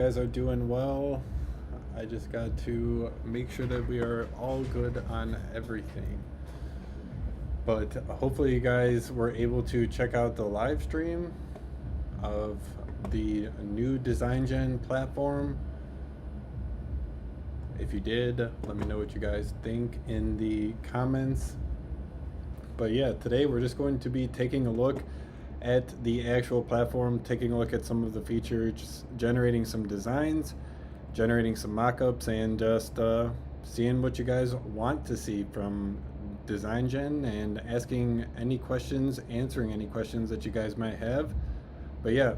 Guys are doing well. I just got to make sure that we are all good on everything. But hopefully, you guys were able to check out the live stream of the new DesignGen platform. If you did, let me know what you guys think in the comments. But yeah, today we're just going to be taking a look at the actual platform, taking a look at some of the features, generating some designs, generating some mockups, and just seeing what you guys want to see from DesignGen and asking any questions, answering any questions that you guys might have. But yeah,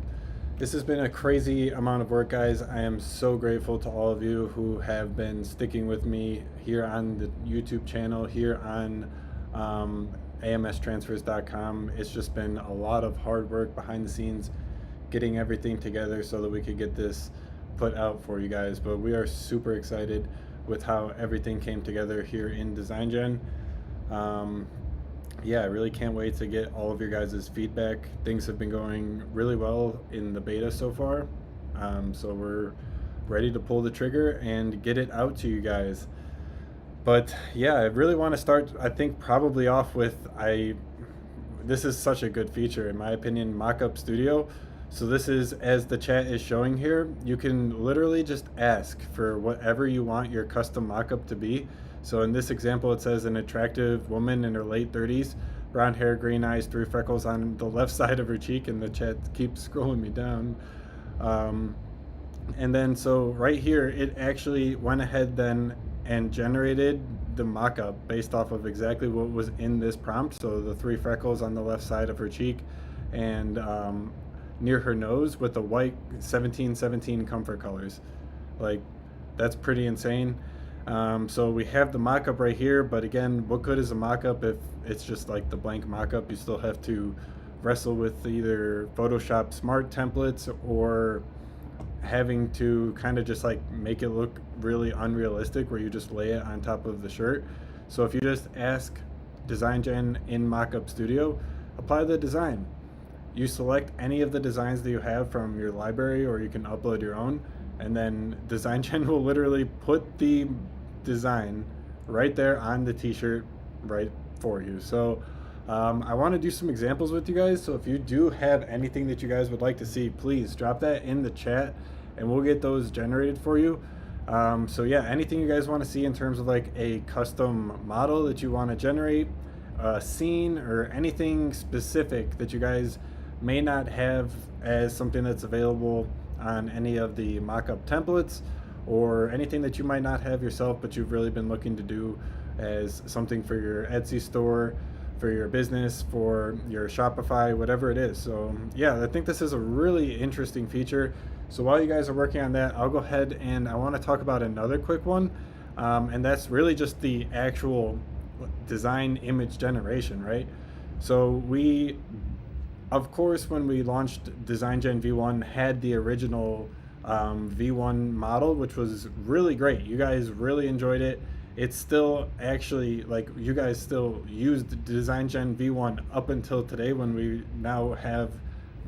this has been a crazy amount of work, guys. I am so grateful to all of you who have been sticking with me here on the YouTube channel, here on amstransfers.com. It's just been a lot of hard work behind the scenes, getting everything together so that we could get this put out for you guys. But we are super excited with how everything came together here in DesignGen. Yeah, I really can't wait to get all of your guys' feedback. Things have been going really well in the beta so far. So we're ready to pull the trigger and get it out to you guys. But yeah, I really want to start, I think, probably off with, this is such a good feature in my opinion, Mockup Studio. So this is, as the chat is showing here, you can literally just ask for whatever you want your custom mockup to be. So in this example, it says an attractive woman in her late 30s, brown hair, green eyes, 3 freckles on the left side of her cheek, and the chat keeps scrolling me down. And then so right here, it actually went ahead then and generated the mockup based off of exactly what was in this prompt. So the 3 freckles on the left side of her cheek and near her nose with the white 1717 comfort colors. Like, that's pretty insane. So we have the mockup right here, but again, what good is a mockup if it's just like the blank mockup? You still have to wrestle with either Photoshop smart templates or having to kind of just like make it look really unrealistic where you just lay it on top of the shirt. So if you just ask DesignGen in Mockup Studio, apply the design. You select any of the designs that you have from your library, or you can upload your own, and then DesignGen will literally put the design right there on the t-shirt right for you. So I want to do some examples with you guys. So if you do have anything that you guys would like to see, please drop that in the chat and we'll get those generated for you. So yeah, anything you guys want to see in terms of like a custom model that you want to generate, a scene, or anything specific that you guys may not have as something that's available on any of the mockup templates, or anything that you might not have yourself but you've really been looking to do as something for your Etsy store, for your business, for your Shopify, whatever it is. So yeah, I think this is a really interesting feature. So while you guys are working on that, I'll go ahead and I want to talk about another quick one, and that's really just the actual design image generation, right? So we, of course, when we launched DesignGen V1, had the original V1 model, which was really great. You guys really enjoyed it. It's still actually, like, you guys still used DesignGen V1 up until today when we now have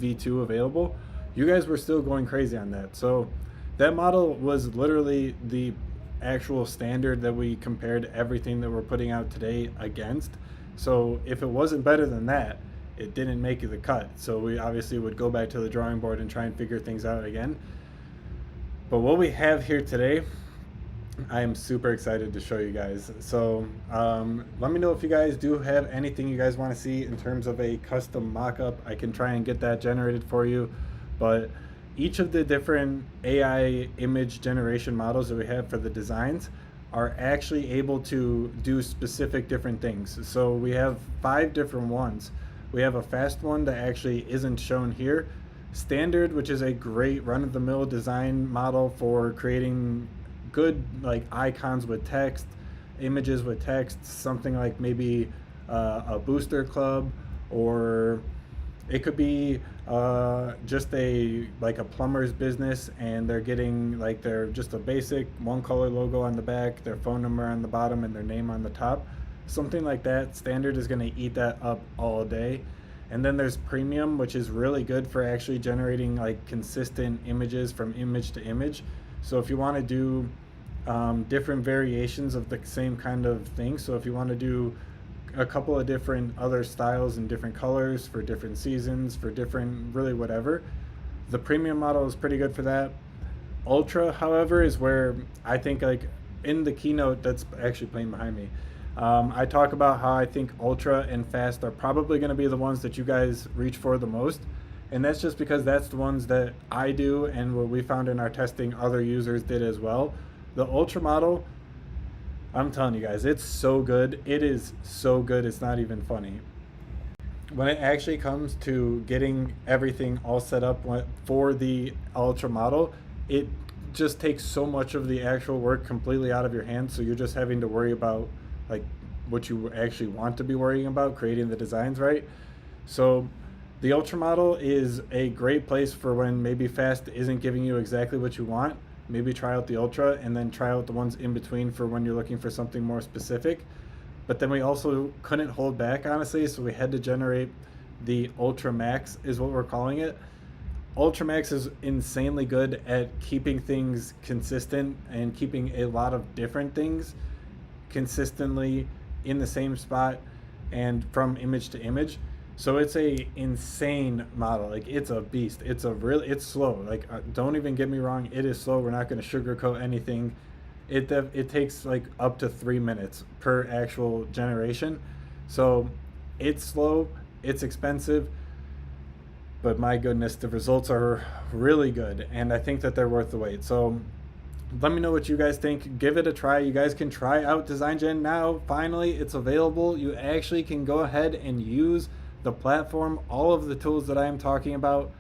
V2 available. You guys were still going crazy on that. So that model was literally the actual standard that we compared everything that we're putting out today against. So if it wasn't better than that, it didn't make the cut. So we obviously would go back to the drawing board and try and figure things out again. But what we have here today, I am super excited to show you guys. So let me know if you guys do have anything you guys want to see in terms of a custom mockup. I can try and get that generated for you. But each of the different AI image generation models that we have for the designs are actually able to do specific different things. So we have 5 different ones. We have a fast one that actually isn't shown here. Standard, which is a great run-of-the-mill design model for creating good like icons with text, images with text, something like maybe a booster club, or it could be just a plumber's business and they're getting like their just a basic one color logo on the back, their phone number on the bottom, and their name on the top. Something like that. Standard is going to eat that up all day. And then there's premium, which is really good for actually generating like consistent images from image to image. So if you want to do different variations of the same kind of thing, so if you want to do a couple of different other styles and different colors for different seasons, for different really whatever, the premium model is pretty good for that. Ultra, however, is where I think, like in the keynote that's actually playing behind me, I talk about how I think Ultra and Fast are probably going to be the ones that you guys reach for the most. And that's just because that's the ones that I do, and what we found in our testing other users did as well. The Ultra model, I'm telling you guys, it's so good. It is so good, it's not even funny. When it actually comes to getting everything all set up for the Ultra model, it just takes so much of the actual work completely out of your hands. So you're just having to worry about like what you actually want to be worrying about, creating the designs right. So the Ultra model is a great place for when maybe Fast isn't giving you exactly what you want. Maybe try out the Ultra and then try out the ones in between for when you're looking for something more specific. But then we also couldn't hold back, honestly, so we had to generate the Ultra Max, is what we're calling it. Ultra Max is insanely good at keeping things consistent and keeping a lot of different things consistently in the same spot and from image to image. So it's a insane model. Like, it's a beast. It's slow. Like, don't even get me wrong, it is slow. We're not going to sugarcoat anything. It takes like up to 3 minutes per actual generation. So it's slow, it's expensive, but my goodness, the results are really good, and I think that they're worth the wait. So let me know what you guys think. Give it a try. You guys can try out DesignGen now. Finally, it's available. You actually can go ahead and use the platform, all of the tools that I am talking about.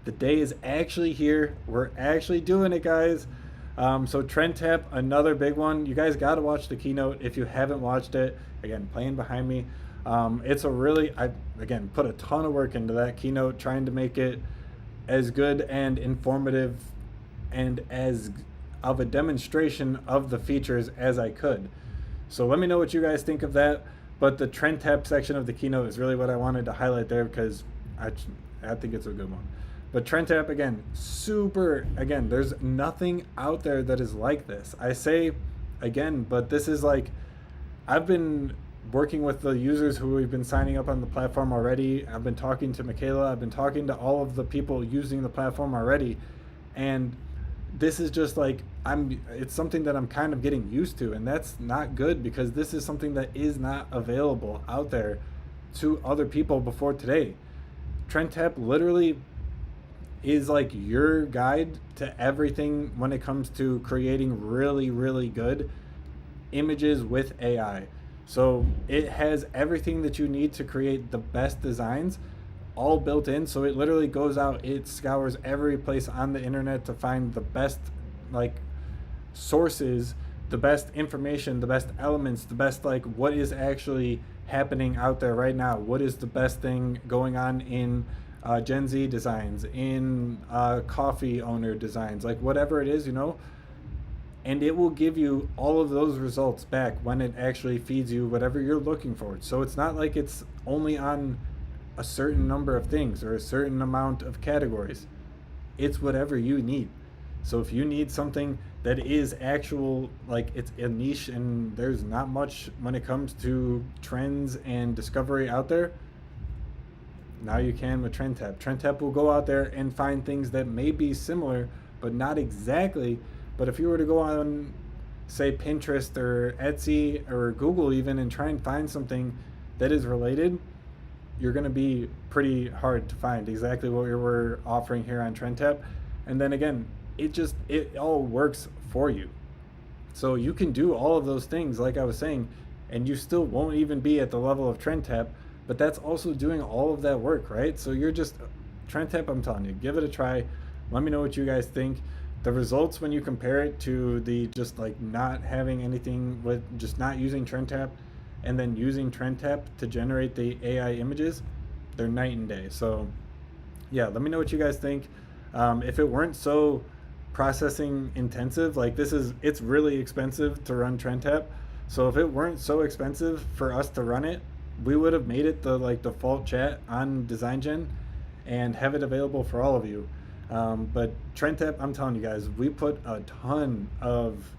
The day is actually here. We're actually doing it, guys. So TrendTap, another big one. You guys got to watch the keynote if you haven't watched it. Again, playing behind me. It's a really, I again put a ton of work into that keynote, trying to make it as good and informative and as of a demonstration of the features as I could. So let me know what you guys think of that. But the TrendTap section of the keynote is really what I wanted to highlight there, because I think it's a good one. But TrendTap, again, again, there's nothing out there that is like this. I say again, but this is like, I've been working with the users who have been signing up on the platform already. I've been talking to Michaela. I've been talking to all of the people using the platform already. And this is just like, it's something that I'm kind of getting used to, and that's not good, because this is something that is not available out there to other people before today. TrendTap literally is like your guide to everything when it comes to creating really, really good images with AI. So it has everything that you need to create the best designs all built in. So it literally goes out, it scours every place on the internet to find the best like sources, the best information, the best elements, the best like what is actually happening out there right now. What is the best thing going on in Gen Z designs, in coffee owner designs, like whatever it is, you know. And it will give you all of those results back when it actually feeds you whatever you're looking for. So it's not like it's only on a certain number of things or a certain amount of categories. It's whatever you need. So if you need something that is actual, like it's a niche and there's not much when it comes to trends and discovery out there, now you can with TrendTap. TrendTap will go out there and find things that may be similar, but not exactly. But if you were to go on, say, Pinterest or Etsy or Google even, and try and find something that is related, you're going to be pretty hard to find exactly what we were offering here on TrendTap. And then again, it all works for you. So you can do all of those things, like I was saying, and you still won't even be at the level of TrendTap, but that's also doing all of that work, right? So you're just, TrendTap, I'm telling you, give it a try. Let me know what you guys think. The results when you compare it to the just like not having anything with just not using TrendTap and then using TrendTap to generate the AI images, they're night and day. So yeah, let me know what you guys think. If it weren't so processing intensive, like it's really expensive to run TrendTap. So if it weren't so expensive for us to run it, we would have made it the like default chat on DesignGen and have it available for all of you. But TrendTap, I'm telling you guys, we put a ton of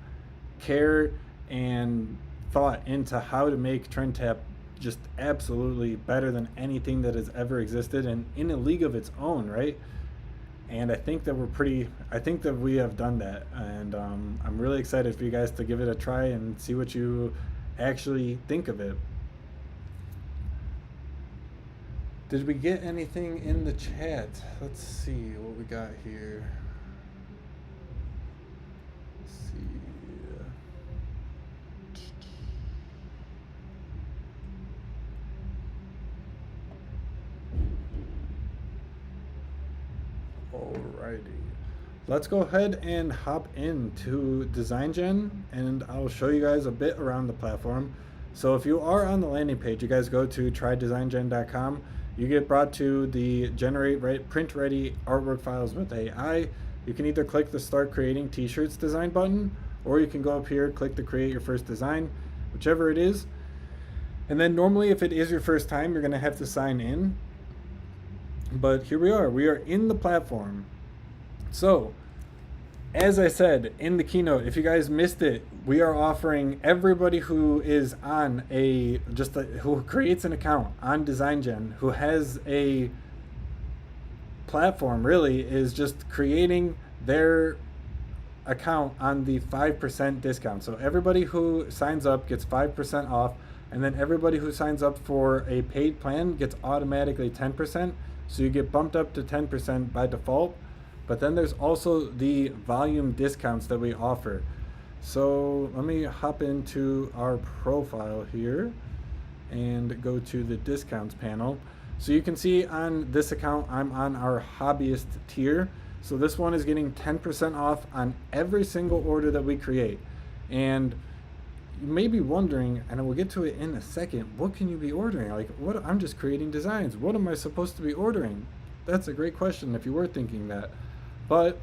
care and thought into how to make TrendTap just absolutely better than anything that has ever existed and in a league of its own, right? And I think that we have done that, and I'm really excited for you guys to give it a try and see what you actually think of it. Did we get anything in the chat? Let's see what we got here. Let's see. Alrighty. Let's go ahead and hop into DesignGen, and I'll show you guys a bit around the platform. So if you are on the landing page, you guys go to trydesigngen.com. You get brought to the generate print ready artwork files with AI. You can either click the start creating t-shirts design button, or you can go up here, click the create your first design, whichever it is. And then normally if it is your first time, you're gonna have to sign in. But here we are in the platform. So as I said in the keynote, if you guys missed it, we are offering everybody who is on who creates an account on DesignGen, who has a platform, really is just creating their account on the 5% discount. So everybody who signs up gets 5% off, and then everybody who signs up for a paid plan gets automatically 10%. So you get bumped up to 10% by default. But then there's also the volume discounts that we offer. So let me hop into our profile here and go to the discounts panel. So you can see on this account, I'm on our hobbyist tier. So this one is getting 10% off on every single order that we create. And you may be wondering, and we'll get to it in a second, what can you be ordering? Like, what? I'm just creating designs. What am I supposed to be ordering? That's a great question if you were thinking that. But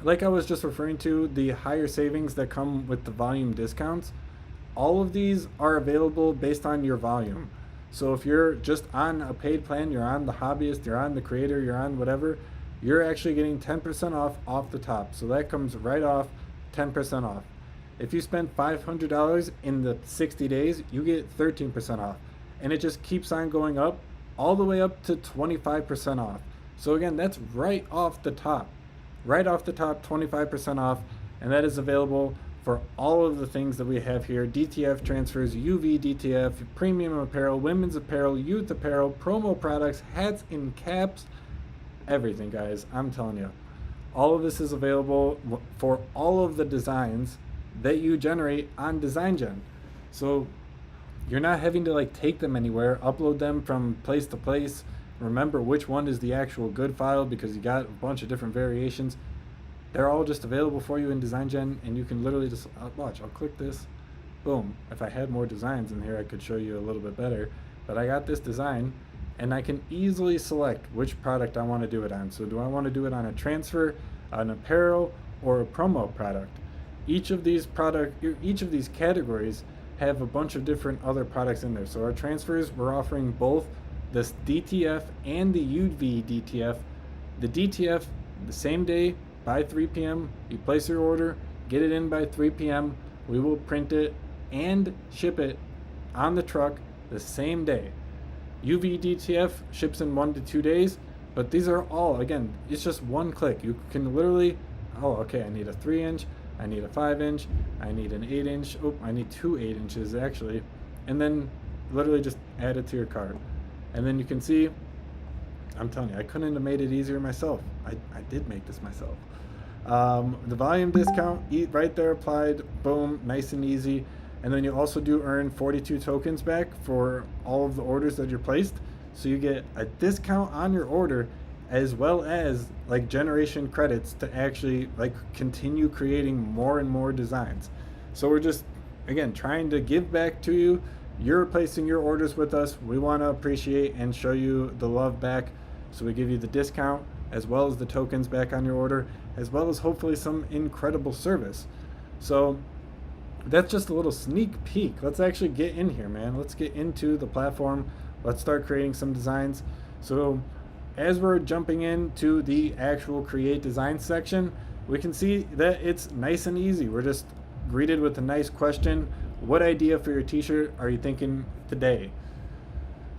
like I was just referring to, the higher savings that come with the volume discounts, all of these are available based on your volume. So if you're just on a paid plan, you're on the hobbyist, you're on the creator, you're on whatever, you're actually getting 10% off the top. So that comes right off, 10% off. If you spend $500 in the 60 days, you get 13% off. And it just keeps on going up all the way up to 25% off. So again, that's right off the top. Right off the top, 25% off. And that is available for all of the things that we have here. DTF transfers, UV DTF, premium apparel, women's apparel, youth apparel, promo products, hats and caps, everything, guys. I'm telling you. All of this is available for all of the designs that you generate on DesignGen. So you're not having to like take them anywhere, upload them from place to place, remember which one is the actual good file because you got a bunch of different variations. They're all just available for you in DesignGen, and you can literally just watch. I'll click this, boom. If I had more designs in here, I could show you a little bit better, but I got this design and I can easily select which product I want to do it on. So do I want to do it on a transfer, an apparel, or a promo product? Each of these categories have a bunch of different other products in there. So our transfers, we're offering both this DTF and the UV DTF. The DTF, the same day by 3 p.m. You place your order, get it in by 3 p.m. We will print it and ship it on the truck the same day. UV DTF ships in 1 to 2 days, but these are all, again, it's just one click. You can literally, oh, okay, I need a 3-inch, I need a 5-inch, I need an 8-inch, oh, I need 2 8-inches actually, and then literally just add it to your cart. And then you can see, I'm telling you, I couldn't have made it easier myself. I did make this myself. The volume discount, right there applied, boom, nice and easy. And then you also do earn 42 tokens back for all of the orders that you're placed. So you get a discount on your order as well as like generation credits to actually like continue creating more and more designs. So we're just, again, trying to give back to you. You're placing your orders with us. We want to appreciate and show you the love back. So we give you the discount as well as the tokens back on your order, as well as hopefully some incredible service. So that's just a little sneak peek. Let's actually get in here, man. Let's get into the platform. Let's start creating some designs. So as we're jumping into the actual create design section, we can see that it's nice and easy. We're just greeted with a nice question. What idea for your t-shirt are you thinking today?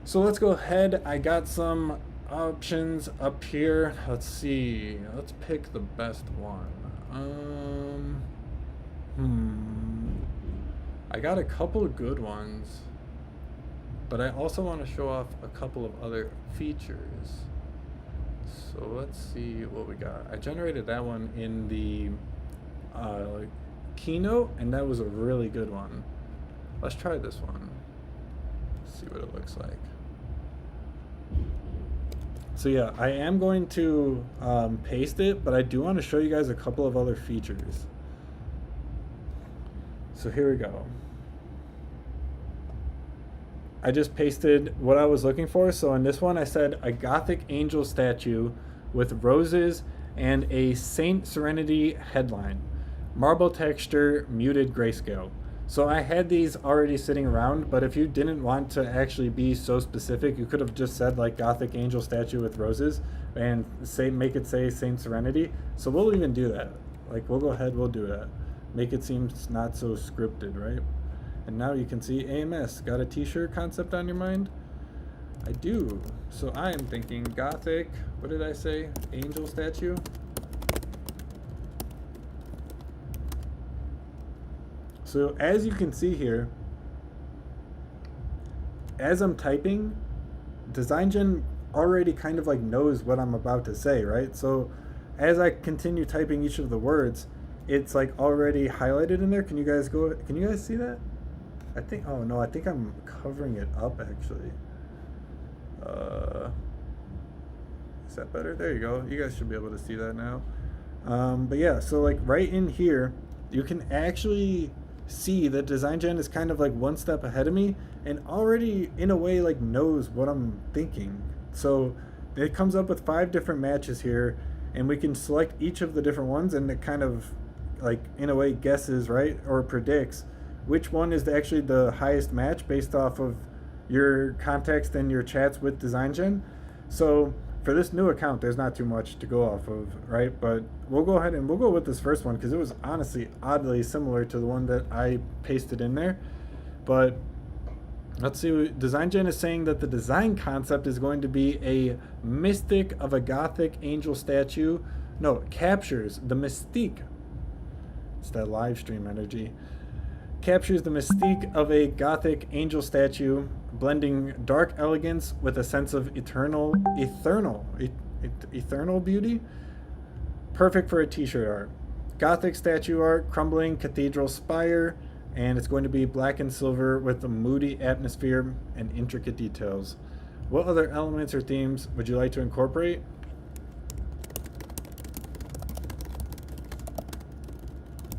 So let's go ahead. I got some options up here. Let's see. Let's pick the best one. I got a couple of good ones, but I also want to show off a couple of other features. So let's see what we got. I generated that one in the keynote, and that was a really good one. Let's try this one. See what it looks like. So yeah, I am going to paste it, but I do want to show you guys a couple of other features. So here we go. I just pasted what I was looking for. So in this one, I said a Gothic angel statue with roses and a Saint Serenity headline. Marble texture, muted grayscale. So I had these already sitting around, but if you didn't want to actually be so specific, you could have just said like Gothic angel statue with roses and make it say Saint Serenity. So we'll even do that. Like we'll go ahead, we'll do that. Make it seem not so scripted, right? And now you can see AMS. Got a t-shirt concept on your mind? I do. So I am thinking Gothic, what did I say? Angel statue? So as you can see here, as I'm typing, DesignGen already kind of like knows what I'm about to say, right? So as I continue typing each of the words, it's like already highlighted in there. Can you guys see that? I think, oh no, I think I'm covering it up actually. Is that better? There you go. You guys should be able to see that now. But yeah, so like right in here, you can actually see that DesignGen is kind of like one step ahead of me and already in a way like knows what I'm thinking. So it comes up with 5 different matches here, and we can select each of the different ones, and it kind of like in a way guesses, right, or predicts which one is actually the highest match based off of your context and your chats with DesignGen. So for this new account, there's not too much to go off of, right? But we'll go ahead and we'll go with this first one because it was honestly oddly similar to the one that I pasted in there. But let's see, DesignGen is saying that the design concept is going to be a mystic of a Gothic angel statue. No, it captures the mystique. It's that live stream energy. Captures the mystique of a Gothic angel statue, blending dark elegance with a sense of eternal beauty. Perfect for a t-shirt art. Gothic statue art, crumbling cathedral spire, and it's going to be black and silver with a moody atmosphere and intricate details. What other elements or themes would you like to incorporate?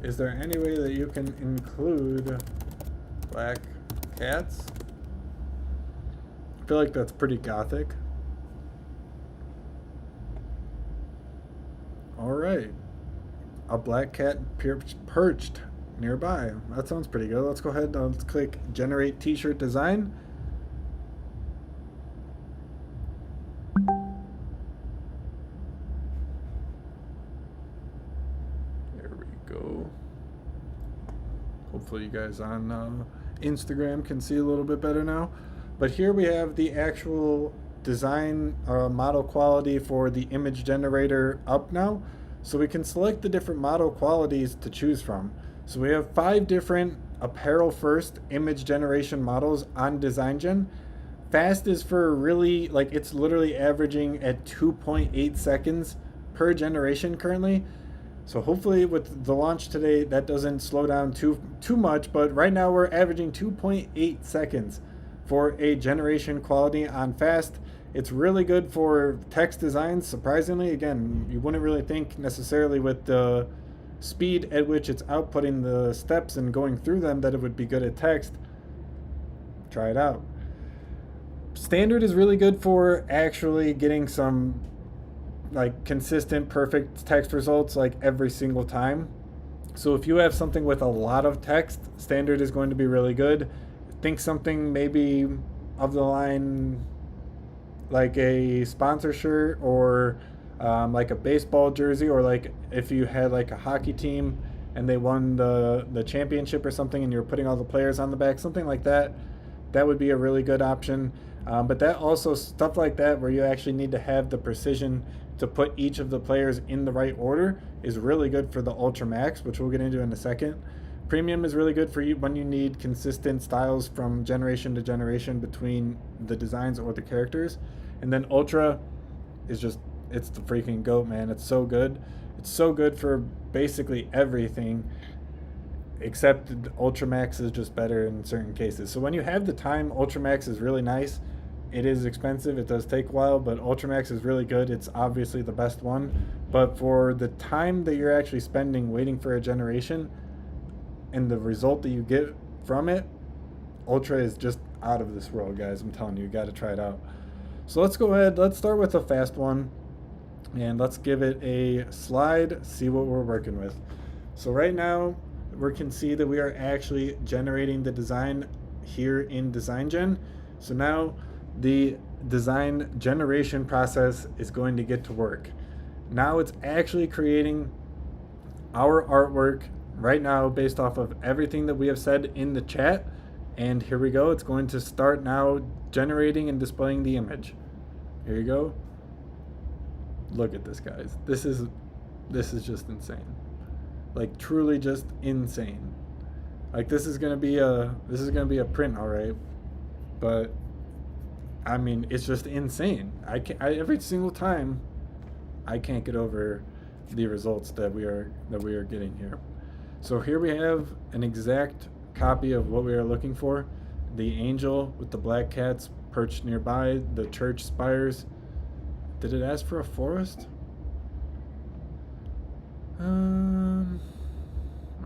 Is there any way that you can include black cats? I feel like that's pretty Gothic. All right. A black cat perched nearby. That sounds pretty good. Let's go ahead and let's click Generate T-shirt Design. Go. Hopefully you guys on Instagram can see a little bit better now. But here we have the actual design model quality for the image generator up now. So we can select the different model qualities to choose from. So we have 5 different apparel first image generation models on DesignGen. Fast is for really, like it's literally averaging at 2.8 seconds per generation currently. So hopefully with the launch today, that doesn't slow down too much, but right now we're averaging 2.8 seconds for a generation quality on fast. It's really good for text designs, surprisingly. Again, you wouldn't really think necessarily with the speed at which it's outputting the steps and going through them that it would be good at text. Try it out. Standard is really good for actually getting some like consistent perfect text results like every single time. So if you have something with a lot of text, standard is going to be really good. Think something maybe of the line like a sponsor shirt, or like a baseball jersey, or like if you had like a hockey team and they won the championship or something, and you're putting all the players on the back, something like that. That would be a really good option. But that also, stuff like that where you actually need to have the precision to put each of the players in the right order, is really good for the Ultra Max, which we'll get into in a second. Premium is really good for you when you need consistent styles from generation to generation between the designs or the characters. And then Ultra is just, it's the freaking GOAT, man. It's so good. It's so good for basically everything, except Ultra Max is just better in certain cases. So when you have the time, Ultra Max is really nice. It is expensive. It does take a while, but Ultra Max is really good. It's obviously the best one. But for the time that you're actually spending waiting for a generation and the result that you get from it, Ultra is just out of this world, guys. I'm telling you, you got to try it out. So let's go ahead. Let's start with a fast one, and let's give it a slide, see what we're working with. So right now, we can see that we are actually generating the design here in DesignGen. So now the design generation process is going to get to work. Now it's actually creating our artwork right now based off of everything that we have said in the chat. And here we go. It's going to start now generating and displaying the image. Here you go. Look at this, guys. This is just insane. Like, truly just insane. Like, this is gonna be a print, all right. But I mean, it's just insane. Every single time I can't get over the results that we are getting here. So here we have an exact copy of what we are looking for. The angel with the black cats perched nearby, the church spires. Did it ask for a forest? I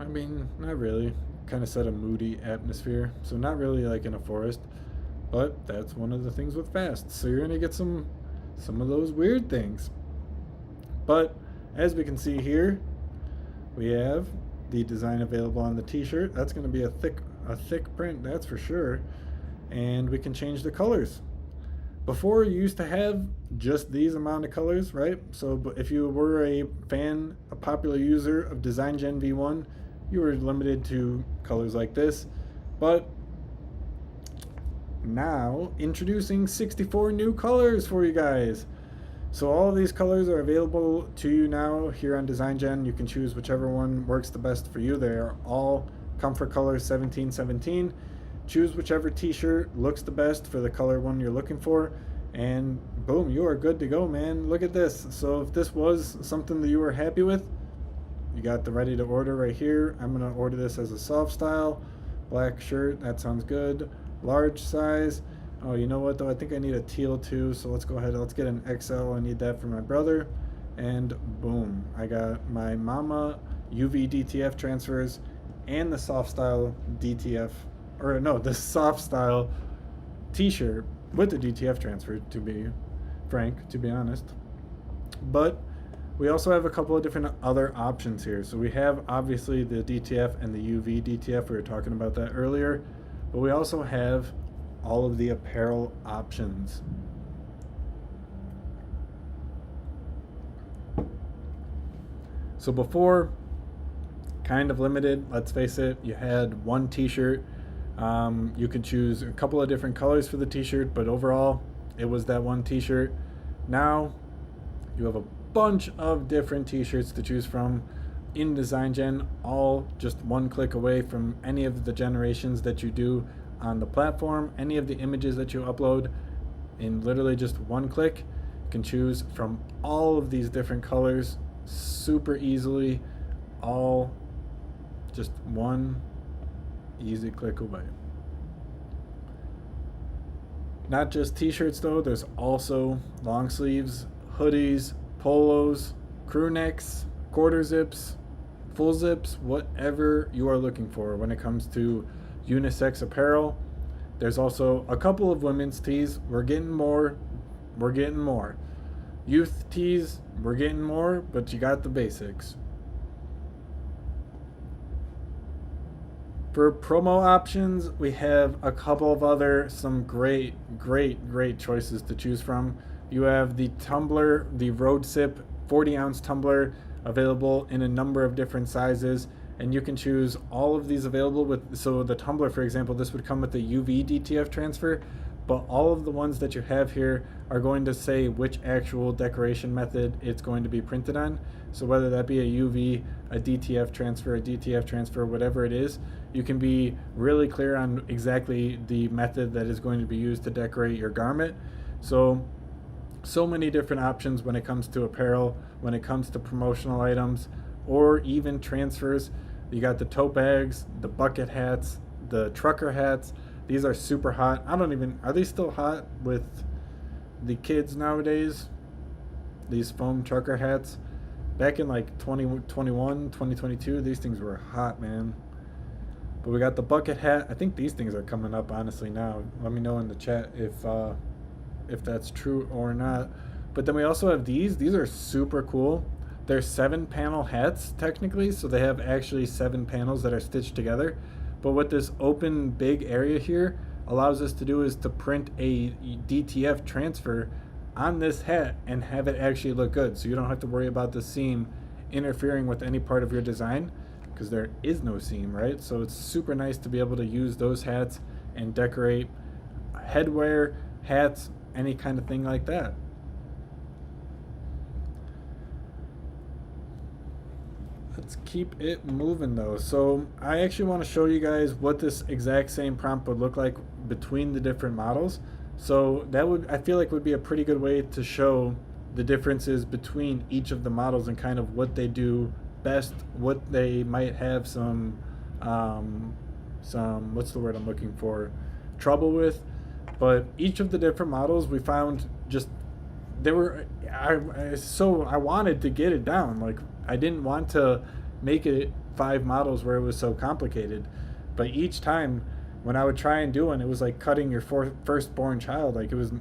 mean, not really. Kind of set a moody atmosphere, so not really like in a forest. But that's one of the things with fast. So you're gonna get some of those weird things. But as we can see here, we have the design available on the t-shirt. That's gonna be a thick print, that's for sure. And we can change the colors. Before, you used to have just these amount of colors, right? So if you were a popular user of DesignGen V1, you were limited to colors like this. But now, introducing 64 new colors for you guys. So all of these colors are available to you now here on DesignGen. You can choose whichever one works the best for you. They are all Comfort Color 1717. Choose whichever t-shirt looks the best for the color one you're looking for, and boom, you are good to go, man. Look at this. So if this was something that you were happy with, you got the ready to order right here. I'm gonna order this as a soft style, black shirt. That sounds good. Large size. Oh, you know what though? I think I need a teal too. So let's go ahead. Let's get an XL. I need that for my brother. And boom, I got my Mama UV DTF transfers and the soft style DTF. Or no, the soft style t-shirt with the DTF transfer, to be frank, to be honest. But we also have a couple of different other options here. So we have obviously the DTF and the UV DTF. We were talking about that earlier. But we also have all of the apparel options. So before, kind of limited, let's face it, you had one t-shirt. You could choose a couple of different colors for the t-shirt, but overall, it was that one t-shirt. Now, you have a bunch of different t-shirts to choose from in DesignGen, all just one click away from any of the generations that you do on the platform, any of the images that you upload. In literally just one click, you can choose from all of these different colors super easily, all just one easy click away. Not just t-shirts though, there's also long sleeves, hoodies, polos, crew necks, quarter zips, full zips, whatever you are looking for when it comes to unisex apparel. There's also a couple of women's tees. We're getting more. Youth tees, we're getting more, but you got the basics. For promo options, we have a couple of some great choices to choose from. You have the tumbler, the Road Sip 40-ounce tumbler, available in a number of different sizes, and you can choose all of these available with. So the tumbler, for example, this would come with the UV DTF transfer, but all of the ones that you have here are going to say which actual decoration method it's going to be printed on. So whether that be a UV, a DTF transfer, whatever it is, you can be really clear on exactly the method that is going to be used to decorate your garment. So many different options when it comes to apparel, when it comes to promotional items, or even transfers. You got the tote bags, the bucket hats, the trucker hats. These are super hot. Are they still hot with the kids nowadays? These foam trucker hats. Back in like 2021, 2022, these things were hot, man. But we got the bucket hat. I think these things are coming up, honestly, now. Let me know in the chat if that's true or not. But then we also have these. These are super cool. They're 7-panel hats, technically, so they have actually 7 panels that are stitched together. But what this open big area here allows us to do is to print a DTF transfer on this hat and have it actually look good. So you don't have to worry about the seam interfering with any part of your design, because there is no seam, right? So it's super nice to be able to use those hats and decorate headwear, hats, any kind of thing like that. Let's keep it moving though. So I actually want to show you guys what this exact same prompt would look like between the different models. So that I feel like would be a pretty good way to show the differences between each of the models and kind of what they do best, what they might have some what's the word I'm looking for, trouble with. But each of the different models we found just I wanted to get it down. Like, I didn't want to make it 5 models where it was so complicated, but each time when I would try and do one, it was like cutting your firstborn child. Like, it was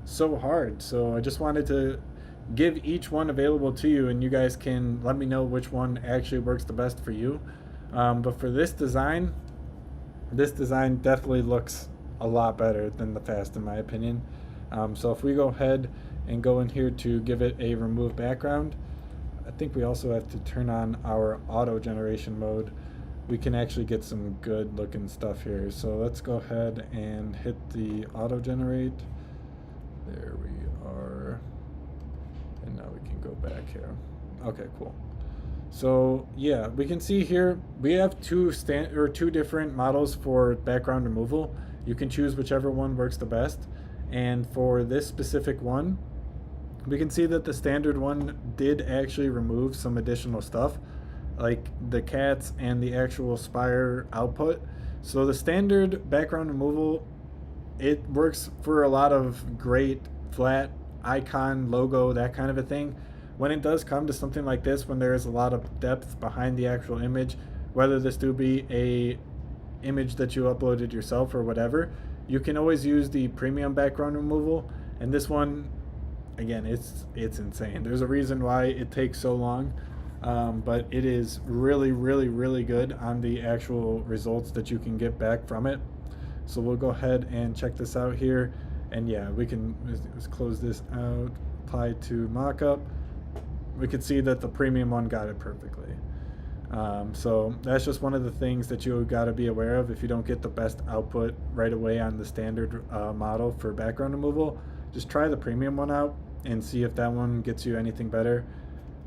so hard. So I just wanted to give each one available to you, and you guys can let me know which one actually works the best for you. But for this design definitely looks a lot better than the Fast, in my opinion. So if we go ahead and go in here to give it a remove background, I think we also have to turn on our auto generation mode. We can actually get some good looking stuff here. So let's go ahead and hit the auto generate. There we are. And now we can go back here. Okay, cool. So yeah, we can see here we have two different models for background removal. You can choose whichever one works the best. And for this specific one, we can see that the standard one did actually remove some additional stuff, like the cats and the actual spire output. So the standard background removal, it works for a lot of great flat icon, logo, that kind of a thing. When it does come to something like this, when there is a lot of depth behind the actual image, whether this do be a image that you uploaded yourself or whatever, you can always use the premium background removal. And this one, again, it's insane. There's a reason why it takes so long, but it is really good on the actual results that you can get back from it. So we'll go ahead and check this out here, and yeah, we can let's close this out, apply to mockup. We can see that the premium one got it perfectly. So that's just one of the things that you got to be aware of. If you don't get the best output right away on the standard model for background removal, just try the premium one out and see if that one gets you anything better.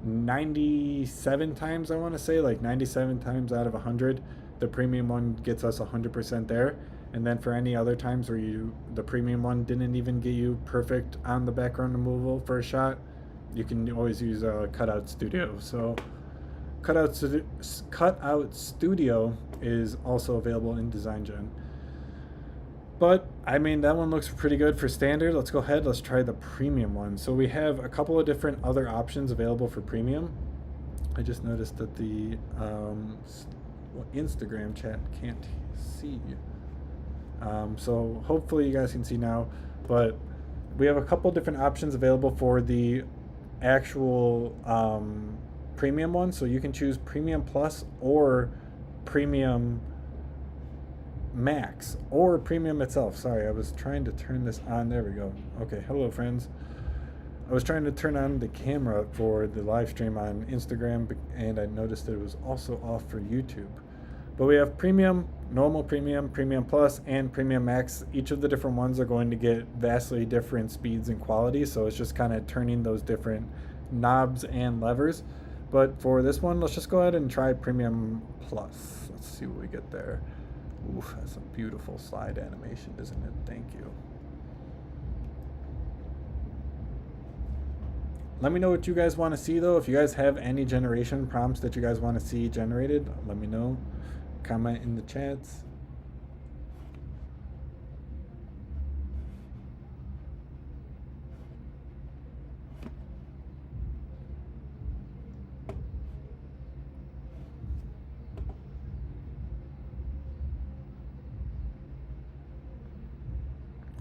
97 times, I want to say, like 97 times out of 100, the premium one gets us 100% there. And then for any other times where the premium one didn't even get you perfect on the background removal for a shot, you can always use Cutout Studio. So Cutout Studio is also available in DesignGen. But I mean, that one looks pretty good for standard. Let's go ahead, let's try the premium one. So we have a couple of different other options available for premium. I just noticed that the Instagram chat can't see. So hopefully you guys can see now, but we have a couple different options available for the actual premium one. So you can choose premium plus or premium Max or Premium itself. Sorry, I was trying to turn this on. There we go. Okay, hello friends. I was trying to turn on the camera for the live stream on Instagram, and I noticed that it was also off for YouTube. But we have Premium, Normal Premium, Premium Plus, and Premium Max. Each of the different ones are going to get vastly different speeds and quality, so it's just kind of turning those different knobs and levers. But for this one, let's just go ahead and try Premium Plus. Let's see what we get there. Oof, that's a beautiful slide animation, isn't it? Thank you. Let me know what you guys want to see, though. If you guys have any generation prompts that you guys want to see generated, let me know. Comment in the chats.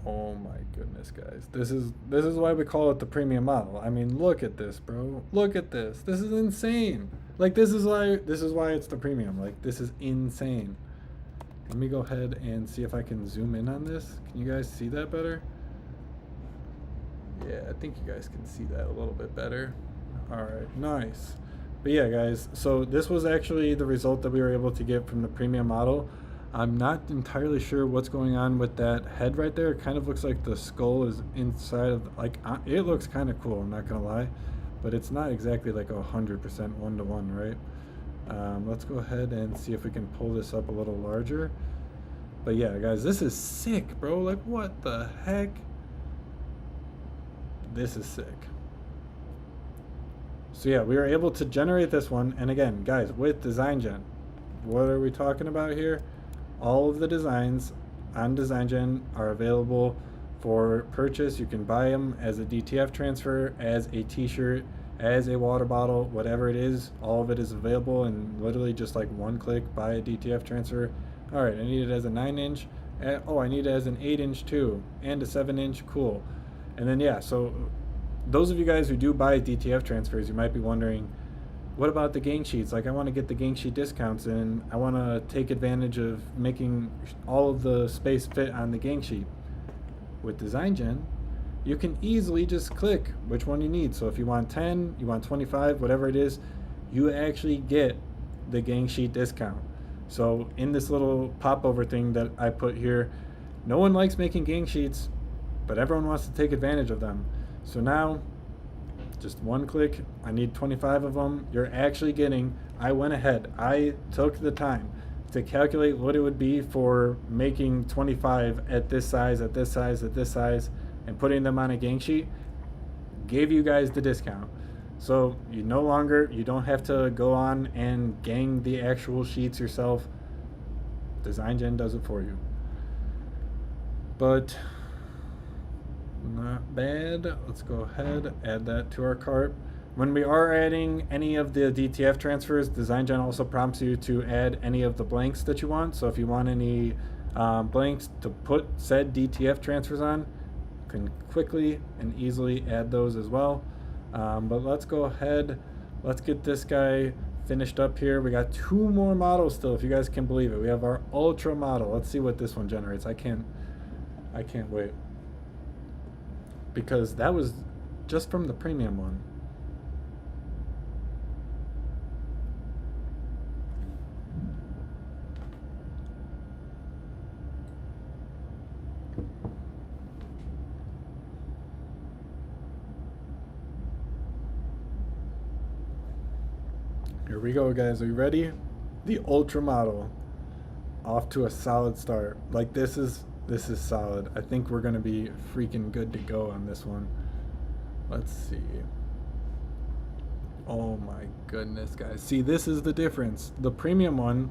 Oh my goodness, guys. This is why we call it the premium model. I mean, look at this, bro. Look at this. This is insane. Like, this is why it's the premium. Like, this is insane. Let me go ahead and see if I can zoom in on this. Can you guys see that better? Yeah, I think you guys can see that a little bit better. All right, nice. But yeah, guys, so this was actually the result that we were able to get from the premium model. I'm not entirely sure what's going on with that head right there. It kind of looks like the skull is inside of, like, it looks kind of cool, I'm not gonna lie, but it's not exactly like 100% one-to-one, right? Let's go ahead and see if we can pull this up a little larger. But yeah, guys, this is sick, bro. Like, what the heck? This is sick. So yeah, we were able to generate this one, and again, guys, with DesignGen. What are we talking about here? All of the designs on DesignGen are available for purchase. You can buy them as a DTF transfer, as a t-shirt, as a water bottle, whatever it is. All of it is available, and literally just like one click, buy a DTF transfer. All right, I need it as a 9-inch. Oh, I need it as an 8-inch too, and a 7-inch. Cool. And then yeah, so those of you guys who do buy DTF transfers, you might be wondering, what about the gang sheets? Like, I want to get the gang sheet discounts, and I want to take advantage of making all of the space fit on the gang sheet. With DesignGen, you can easily just click which one you need. So if you want 10, you want 25, whatever it is, you actually get the gang sheet discount. So in this little popover thing that I put here, no one likes making gang sheets, but everyone wants to take advantage of them. So now, just one click, I need 25 of them. You're actually getting, I went ahead, I took the time to calculate what it would be for making 25 at this size, at this size, at this size, and putting them on a gang sheet, gave you guys the discount. So you don't have to go on and gang the actual sheets yourself. DesignGen does it for you. But not bad. Let's go ahead, add that to our cart. When we are adding any of the DTF transfers, DesignGen also prompts you to add any of the blanks that you want. So if you want any blanks to put said DTF transfers on, you can quickly and easily add those as well. But let's go ahead, let's get this guy finished up here. We got 2 more models still, if you guys can believe it. We have our Ultra model. Let's see what this one generates. I can't wait, because that was just from the premium one. Here we go, guys. Are you ready? The Ultra model, off to a solid start. Like, this is solid. I think we're gonna be freaking good to go on this one. Let's see. Oh my goodness, guys. See, this is the difference. The premium one,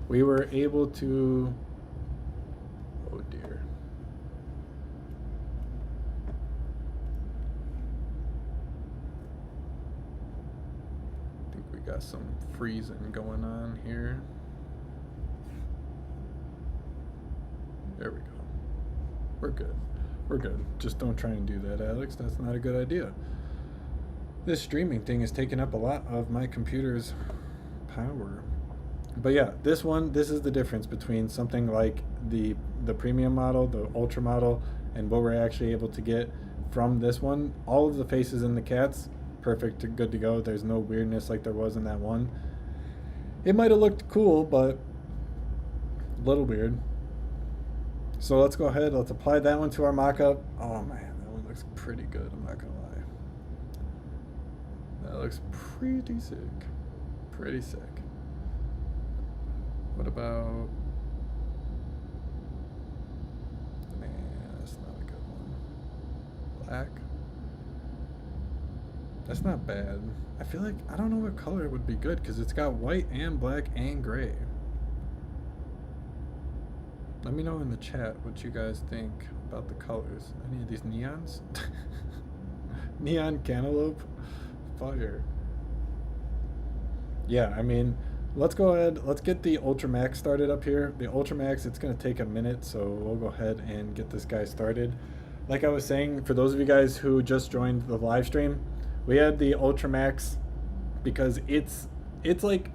we were able to, oh dear. I think we got some freezing going on here. There we go. We're good. We're good. Just don't try and do that, Alex. That's not a good idea. This streaming thing is taking up a lot of my computer's power. But yeah, this is the difference between something like the premium model, the ultra model, and what we're actually able to get from this one. All of the faces in the cats, perfect, good to go. There's no weirdness like there was in that one. It might have looked cool, but a little weird. So let's go ahead, let's apply that one to our mock-up. Oh man, that one looks pretty good, I'm not gonna lie. That looks pretty sick. Pretty sick. What about... Nah, that's not a good one. Black. That's not bad. I feel like, I don't know what color would be good because it's got white and black and gray. Let me know in the chat what you guys think about the colors. Any of these neons? Neon cantaloupe? Fire. Yeah, I mean, let's go ahead, let's get the Ultra Max started up here. The Ultra Max, it's gonna take a minute, so we'll go ahead and get this guy started. Like I was saying, for those of you guys who just joined the live stream, we had the Ultra Max because it's like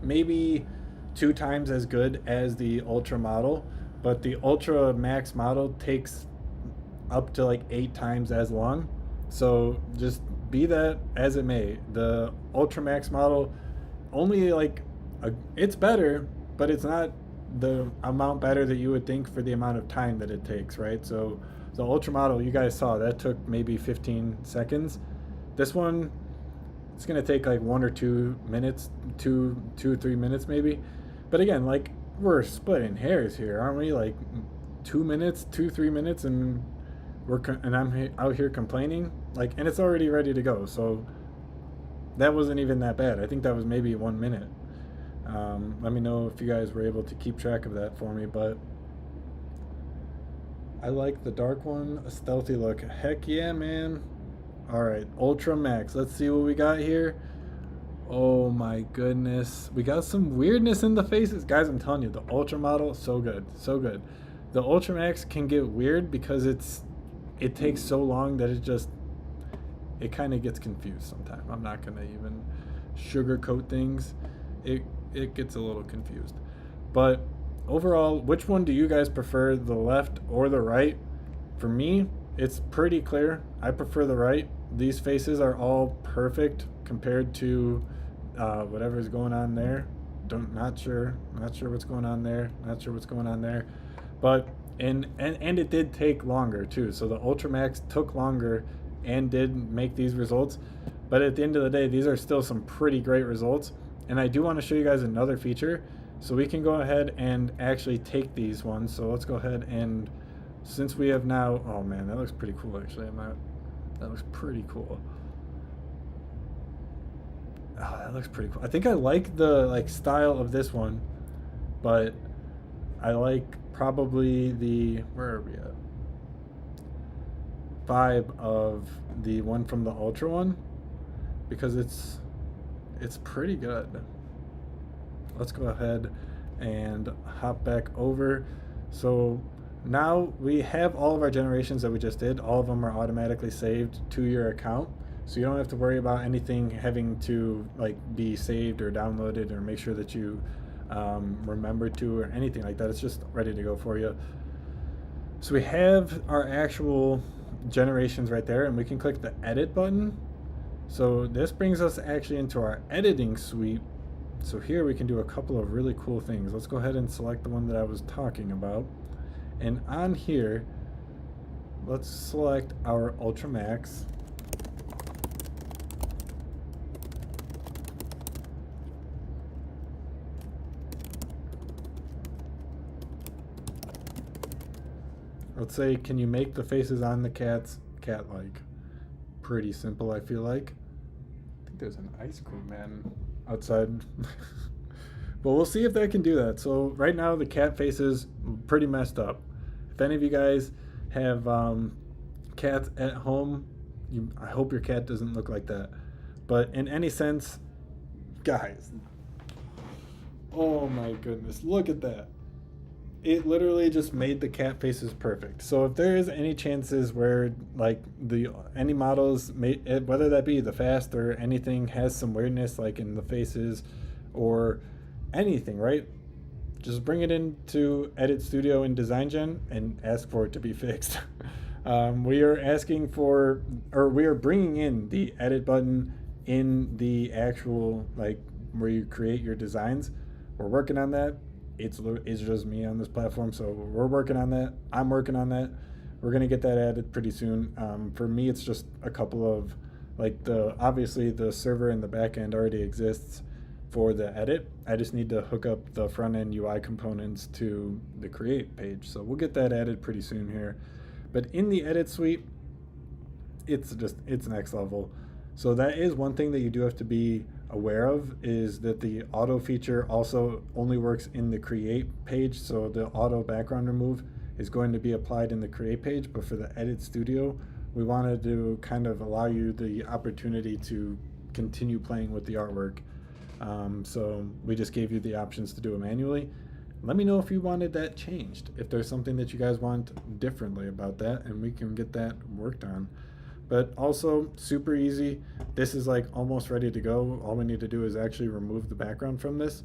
maybe 2 times as good as the Ultra model, but the Ultra Max model takes up to like 8 times as long. So just be that as it may, the Ultra Max model only like it's better, but it's not the amount better that you would think for the amount of time that it takes, right? So the Ultra model, you guys saw that took maybe 15 seconds. This one, it's gonna take like 1 or 2 minutes, 2 or 3 minutes maybe. But again, like, we're splitting hairs here, aren't we? Like 2 minutes, 2-3 minutes, and I'm out here complaining, like, and it's already ready to go. So that wasn't even that bad. I think that was maybe 1 minute. Let me know if you guys were able to keep track of that for me, but I like the dark one, a stealthy look. Heck yeah, man. All right, Ultra Max. Let's see what we got here. Oh my goodness. We got some weirdness in the faces. Guys, I'm telling you, the Ultra model, so good, so good. The Ultra Max can get weird because it takes so long that it kind of gets confused sometimes. I'm not gonna even sugarcoat things. It gets a little confused. But overall, which one do you guys prefer, the left or the right? For me, it's pretty clear. I prefer the right. These faces are all perfect compared to whatever's going on there. Not sure what's going on there. Not sure what's going on there. But and it did take longer too. So the Ultra Max took longer and did make these results. But at the end of the day, these are still some pretty great results. And I do want to show you guys another feature. So we can go ahead and actually take these ones. So let's go ahead and, since we have now, oh man, that looks pretty cool actually. That looks pretty cool. Oh, that looks pretty cool. I think I like the style of this one, but I like probably the, where are we at? Vibe of the one from the Ultra one, because it's pretty good. Let's go ahead and hop back over. So now we have all of our generations that we just did. All of them are automatically saved to your account. So you don't have to worry about anything having to be saved or downloaded or make sure that you remember to or anything like that. It's just ready to go for you. So we have our actual generations right there, and we can click the edit button. So this brings us actually into our editing suite. So here we can do a couple of really cool things. Let's go ahead and select the one that I was talking about. And on here, let's select our Ultra Max. Let's say, can you make the faces on the cats cat-like? Pretty simple, I feel like. I think there's an ice cream man outside. But we'll see if that can do that. So right now the cat face is pretty messed up. If any of you guys have cats at home, I hope your cat doesn't look like that. But in any sense, guys, oh my goodness, look at that. It literally just made the cat faces perfect. So if there is any chances where any models, whether that be the fast or anything, has some weirdness in the faces or anything, right? Just bring it into Edit Studio in DesignGen and ask for it to be fixed. We are asking for, or we are bringing in the edit button in the actual, like, where you create your designs. We're working on that. It's just me on this platform, so we're working on that. I'm working on that. We're gonna get that added pretty soon. For me, it's just a couple of, like, obviously the server in the back end already exists for the edit. I just need to hook up the front end UI components to the create page. So we'll get that added pretty soon here. But in the edit suite, it's next level. So that is one thing that you do have to be aware of, is that the auto feature also only works in the create page. So the auto background remove is going to be applied in the create page, but for the edit studio, we wanted to kind of allow you the opportunity to continue playing with the artwork. So we just gave you the options to do it manually. Let me know if you wanted that changed, if there's something that you guys want differently about that, and we can get that worked on. But also super easy. This is like almost ready to go. All we need to do is actually remove the background from this.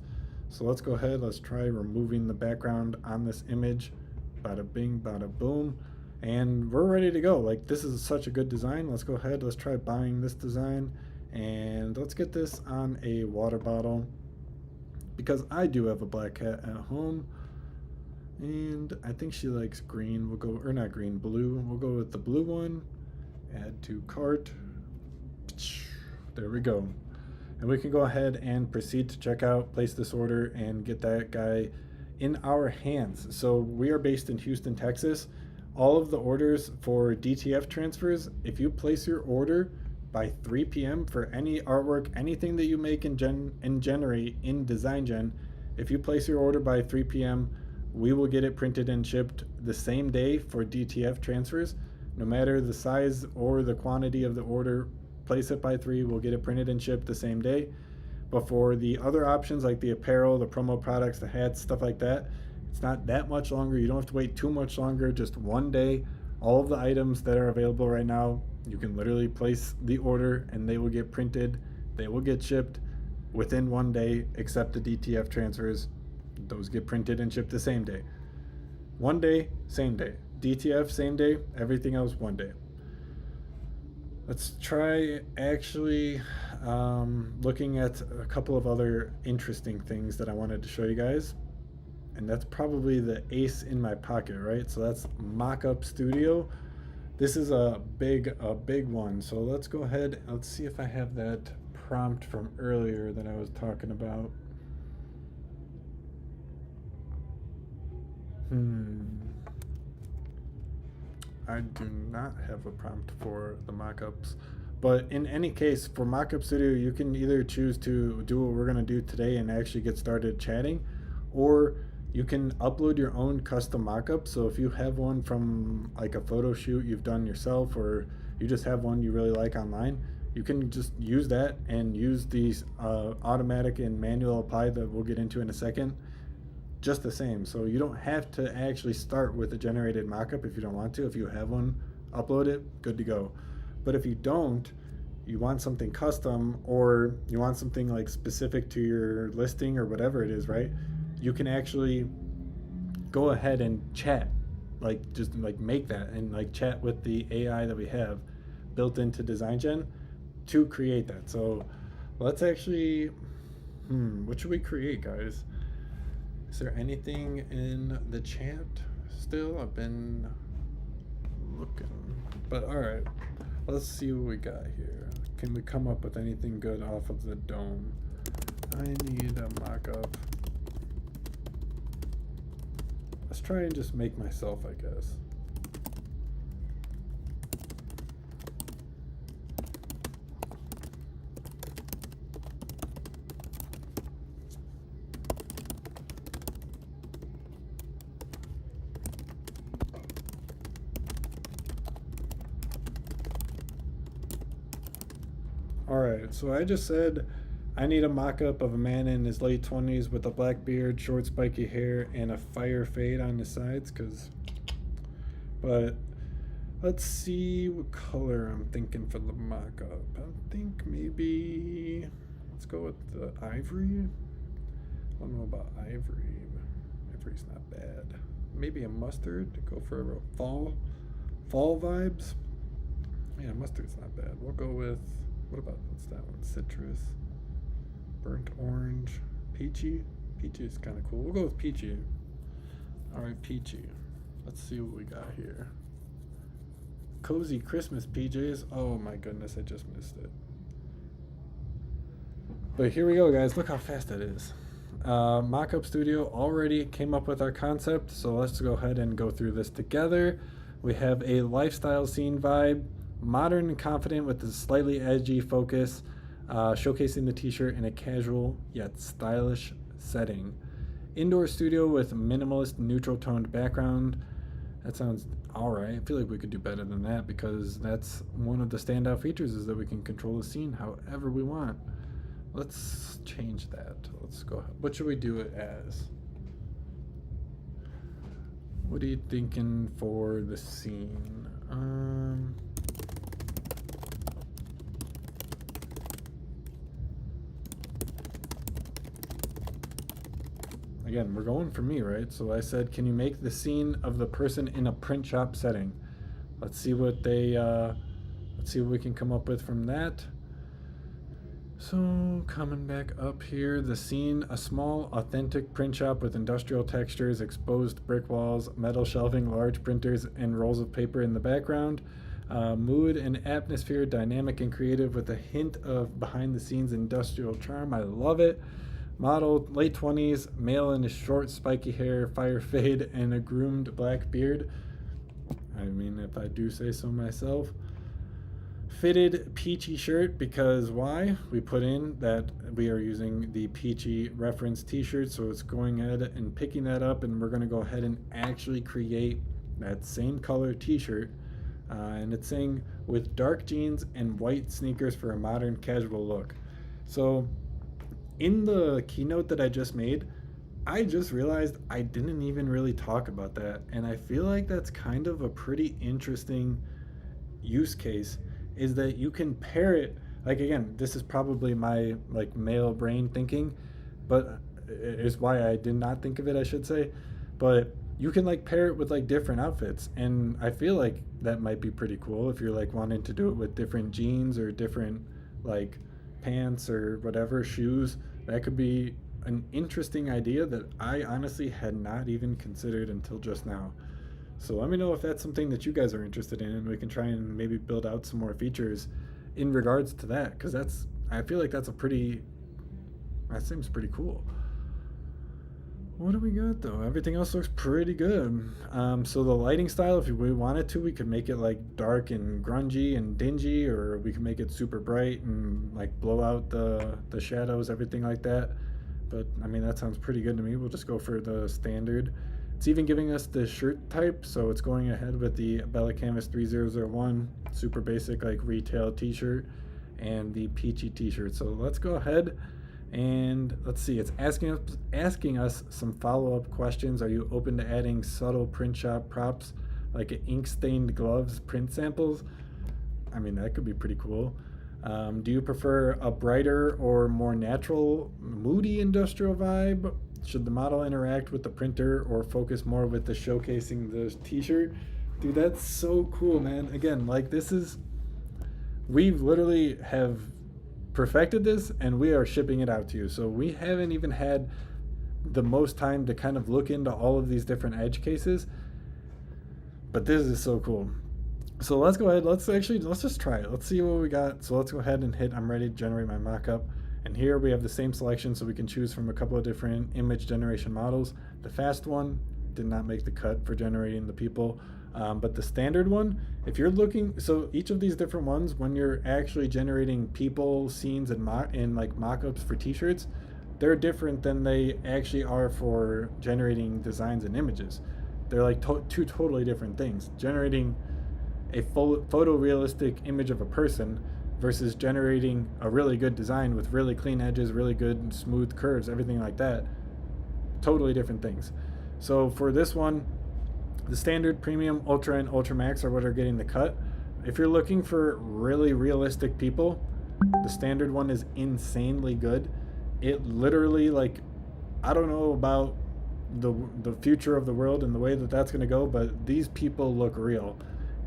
So let's go ahead, let's try removing the background on this image. Bada bing, bada boom. And we're ready to go. Like, this is such a good design. Let's go ahead, let's try buying this design. And let's get this on a water bottle, because I do have a black cat at home. And I think she likes green. We'll go, or not green, blue. We'll go with the blue one. Add to cart. There we go. And we can go ahead and proceed to checkout, place this order, and get that guy in our hands. So we are based in Houston, Texas. All of the orders for DTF transfers, if you place your order by 3 p.m. for any artwork, anything that you make and generate in DesignGen, if you place your order by 3 p.m., we will get it printed and shipped the same day for DTF transfers. No matter the size or the quantity of the order, place it by 3, we'll get it printed and shipped the same day. But for the other options like the apparel, the promo products, the hats, stuff like that, it's not that much longer. You don't have to wait too much longer, just one day. All of the items that are available right now, you can literally place the order and they will get printed, they will get shipped within one day, except the DTF transfers. Those get printed and shipped the same day. One day, same day. DTF, same day. Everything else, one day. Let's try actually looking at a couple of other interesting things that I wanted to show you guys. And that's probably the ace in my pocket, right? So that's Mockup Studio. This is a big one. So let's go ahead. Let's see if I have that prompt from earlier that I was talking about. I do not have a prompt for the mockups. But in any case, for Mockup Studio, you can either choose to do what we're going to do today and actually get started chatting, or you can upload your own custom mockup. So if you have one from like a photo shoot you've done yourself, or you just have one you really like online, you can just use that and use these automatic and manual apply that we'll get into in a second, just the same. So you don't have to actually start with a generated mockup if you don't want to. If you have one, upload it, good to go. But if you don't, you want something custom, or you want something like specific to your listing or whatever it is, right? You can actually go ahead and chat, like just like make that and like chat with the AI that we have built into DesignGen to create that. So let's actually, what should we create, guys? Is there anything in the chat still? I've been looking, but all right, let's see what we got here. Can we come up with anything good off of the dome? I need a mock-up. Let's try and just make myself, I guess. Alright, so I just said I need a mock-up of a man in his late 20s with a black beard, short spiky hair, and a fire fade on the sides, but let's see what color I'm thinking for the mock-up. I think maybe, let's go with the ivory. I don't know about ivory. Ivory's not bad. Maybe a mustard to go for fall vibes. Yeah, mustard's not bad. We'll go with, what's that one? Citrus, burnt orange, peachy. Peachy is kind of cool. We'll go with peachy. All right, peachy. Let's see what we got here. Cozy Christmas PJs. Oh my goodness, I just missed it. But here we go, guys. Look how fast that is. Mockup Studio already came up with our concept, so let's go ahead and go through this together. We have a lifestyle scene vibe, modern and confident with a slightly edgy focus, showcasing the t-shirt in a casual yet stylish setting. Indoor studio with minimalist neutral toned background. That sounds alright. I feel like we could do better than that because that's one of the standout features is that we can control the scene however we want. Let's change that. Let's go. What should we do it as? What are you thinking for the scene? Again, we're going for me, right? So I said, can you make the scene of the person in a print shop setting? Let's see what they, let's see what we can come up with from that. So coming back up here, the scene, a small authentic print shop with industrial textures, exposed brick walls, metal shelving, large printers, and rolls of paper in the background. Mood and atmosphere, dynamic and creative with a hint of behind the scenes industrial charm. I love it. Model, late 20s, male in his short spiky hair, fire fade, and a groomed black beard. I mean, if I do say so myself. Fitted peachy shirt, because why? We put in that we are using the peachy reference t-shirt, so it's going ahead and picking that up, and we're going to go ahead and actually create that same color t-shirt, and it's saying with dark jeans and white sneakers for a modern casual look. So in the keynote that I just made, I just realized I didn't even really talk about that, and I feel like that's kind of a pretty interesting use case, is that you can pair it, like, again, this is probably my like male brain thinking, but is why I did not think of it, I should say, but you can like pair it with like different outfits, and I feel like that might be pretty cool if you're like wanting to do it with different jeans or different like pants or whatever, shoes. That could be an interesting idea that I honestly had not even considered until just now. So let me know if that's something that you guys are interested in, and we can try and maybe build out some more features in regards to that, because that's, I feel like that's a pretty, that seems pretty cool. What do we got though? Everything else looks pretty good. So the lighting style, if we wanted to, we could make it like dark and grungy and dingy, or we can make it super bright and like blow out the shadows, everything like that. But I mean, that sounds pretty good to me. We'll just go for the standard. It's even giving us the shirt type, so it's going ahead with the Bella Canvas 3001, super basic like retail t-shirt, and the peachy t-shirt. So let's go ahead and let's see, it's asking us some follow-up questions. Are you open to adding subtle print shop props like ink stained gloves, print samples? I mean, that could be pretty cool. Do you prefer a brighter or more natural, moody industrial vibe? Should the model interact with the printer or focus more with the showcasing the t-shirt? Dude, that's so cool, man. Again, like, this is, we literally have perfected this and we are shipping it out to you. So we haven't even had the most time to kind of look into all of these different edge cases, but this is so cool. So let's go ahead, let's just try it. Let's see what we got. So let's go ahead and hit I'm ready to generate my mockup. And here we have the same selection, so we can choose from a couple of different image generation models. The fast one did not make the cut for generating the people, but the standard one, if you're looking, so each of these different ones, when you're actually generating people, scenes, and like mockups for t-shirts, they're different than they actually are for generating designs and images. They're like two totally different things. Generating a photorealistic image of a person versus generating a really good design with really clean edges, really good smooth curves, everything like that. Totally different things. So for this one, the standard, premium, ultra, and ultra max are what are getting the cut. If you're looking for really realistic people, the standard one is insanely good. It literally, like, I don't know about the future of the world and the way that that's going to go, but these people look real.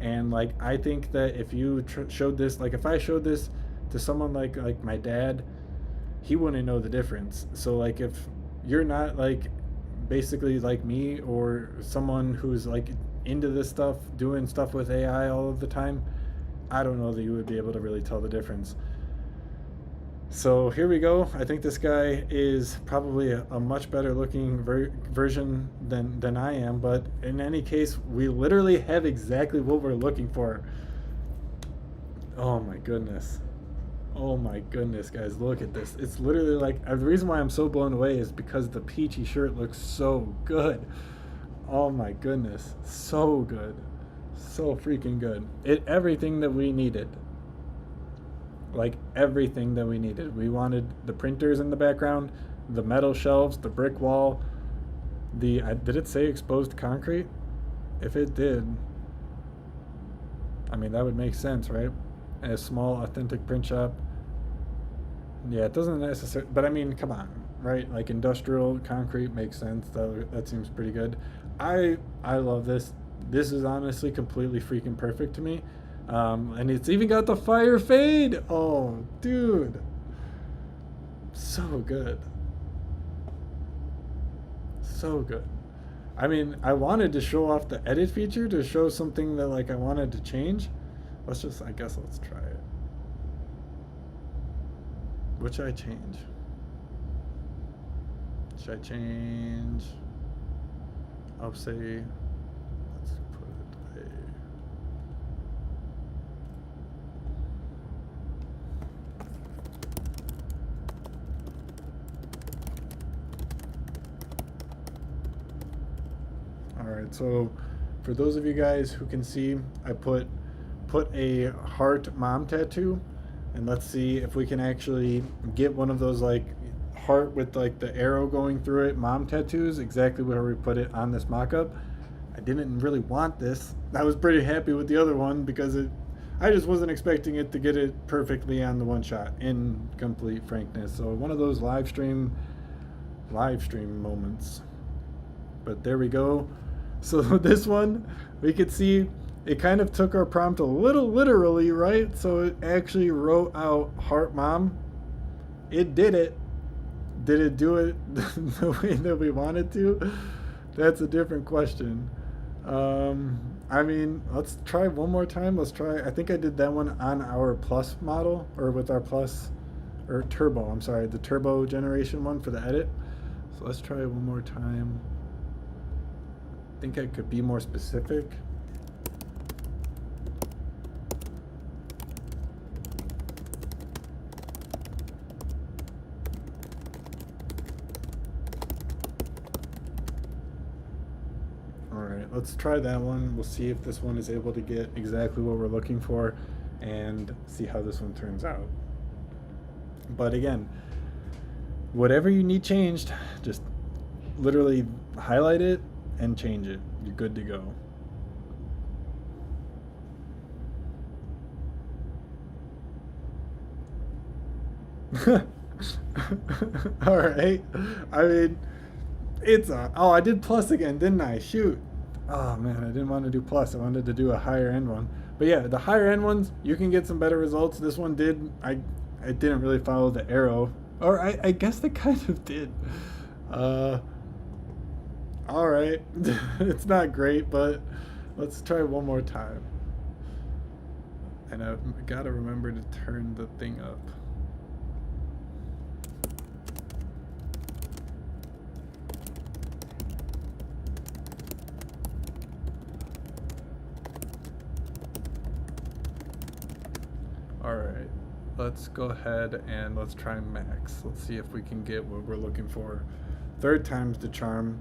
And like I think that if you showed this, like if I showed this to someone like my dad, he wouldn't know the difference. So like if you're not like basically like me or someone who's like into this stuff, doing stuff with AI all of the time, I don't know that you would be able to really tell the difference. So here we go. I think this guy is probably a much better looking version than I am, but in any case, we literally have exactly what we're looking for. Oh my goodness. Oh my goodness, guys, look at this. It's literally like, the reason why I'm so blown away is because the peachy shirt looks so good. Oh my goodness, so good. So freaking good. Everything that we needed. Like everything that we needed. We wanted the printers in the background, the metal shelves, the brick wall, did it say exposed concrete? If it did, I mean, that would make sense, right? A small authentic print shop. Yeah, it doesn't necessarily, but I mean, come on, right? Like industrial concrete makes sense. That seems pretty good. I love this. This is honestly completely freaking perfect to me. And it's even got the fire fade. Oh, dude. So good. So good. I mean, I wanted to show off the edit feature to show something that like I wanted to change. I guess let's try it. What should I change? Should I change? I'll say, let's put a, all right, so for those of you guys who can see, I put a heart mom tattoo, and let's see if we can actually get one of those like heart with like the arrow going through it mom tattoos, exactly where we put it on this mock-up. I didn't really want this. I was pretty happy with the other one because I just wasn't expecting it to get it perfectly on the one shot, in complete frankness. So one of those live stream moments. But there we go. So this one, we could see it kind of took our prompt a little literally, right? So it actually wrote out heart mom. It did it. Did it do it the way that we wanted to? That's a different question. I mean, let's try one more time. Let's try, I think I did that one on our plus model, or with our plus, or turbo, I'm sorry, the turbo generation one for the edit. So let's try one more time. I think I could be more specific. Let's try that one. We'll see if this one is able to get exactly what we're looking for and see how this one turns out. But again, whatever you need changed, just literally highlight it and change it. You're good to go. All right. I mean, oh, I did plus again, didn't I? Shoot. Oh man, I didn't want to do plus. I wanted to do a higher end one. But yeah, the higher end ones, you can get some better results. This one did. I didn't really follow the arrow. Or I guess they kind of did. All right. It's not great, but let's try one more time. And I've got to remember to turn the thing up. Alright, let's go ahead and let's try max. Let's see if we can get what we're looking for. Third time's the charm.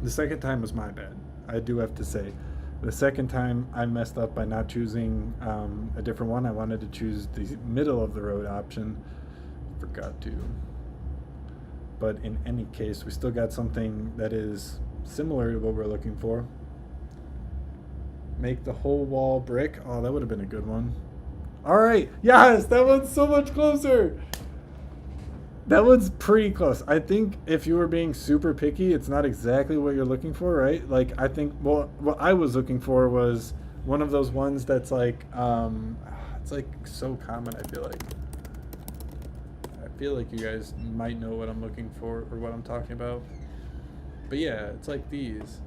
The second time was my bad, I do have to say. The second time I messed up by not choosing a different one. I wanted to choose the middle of the road option. Forgot to. But in any case, we still got something that is similar to what we're looking for. Make the whole wall brick. Oh, that would have been a good one. All right, yes, that one's so much closer. That was pretty close. I think if you were being super picky, it's not exactly what you're looking for, right? Like I think what I was looking for was one of those ones that's like it's like so common, I feel like. I feel like you guys might know what I'm looking for or what I'm talking about. But yeah, it's like these.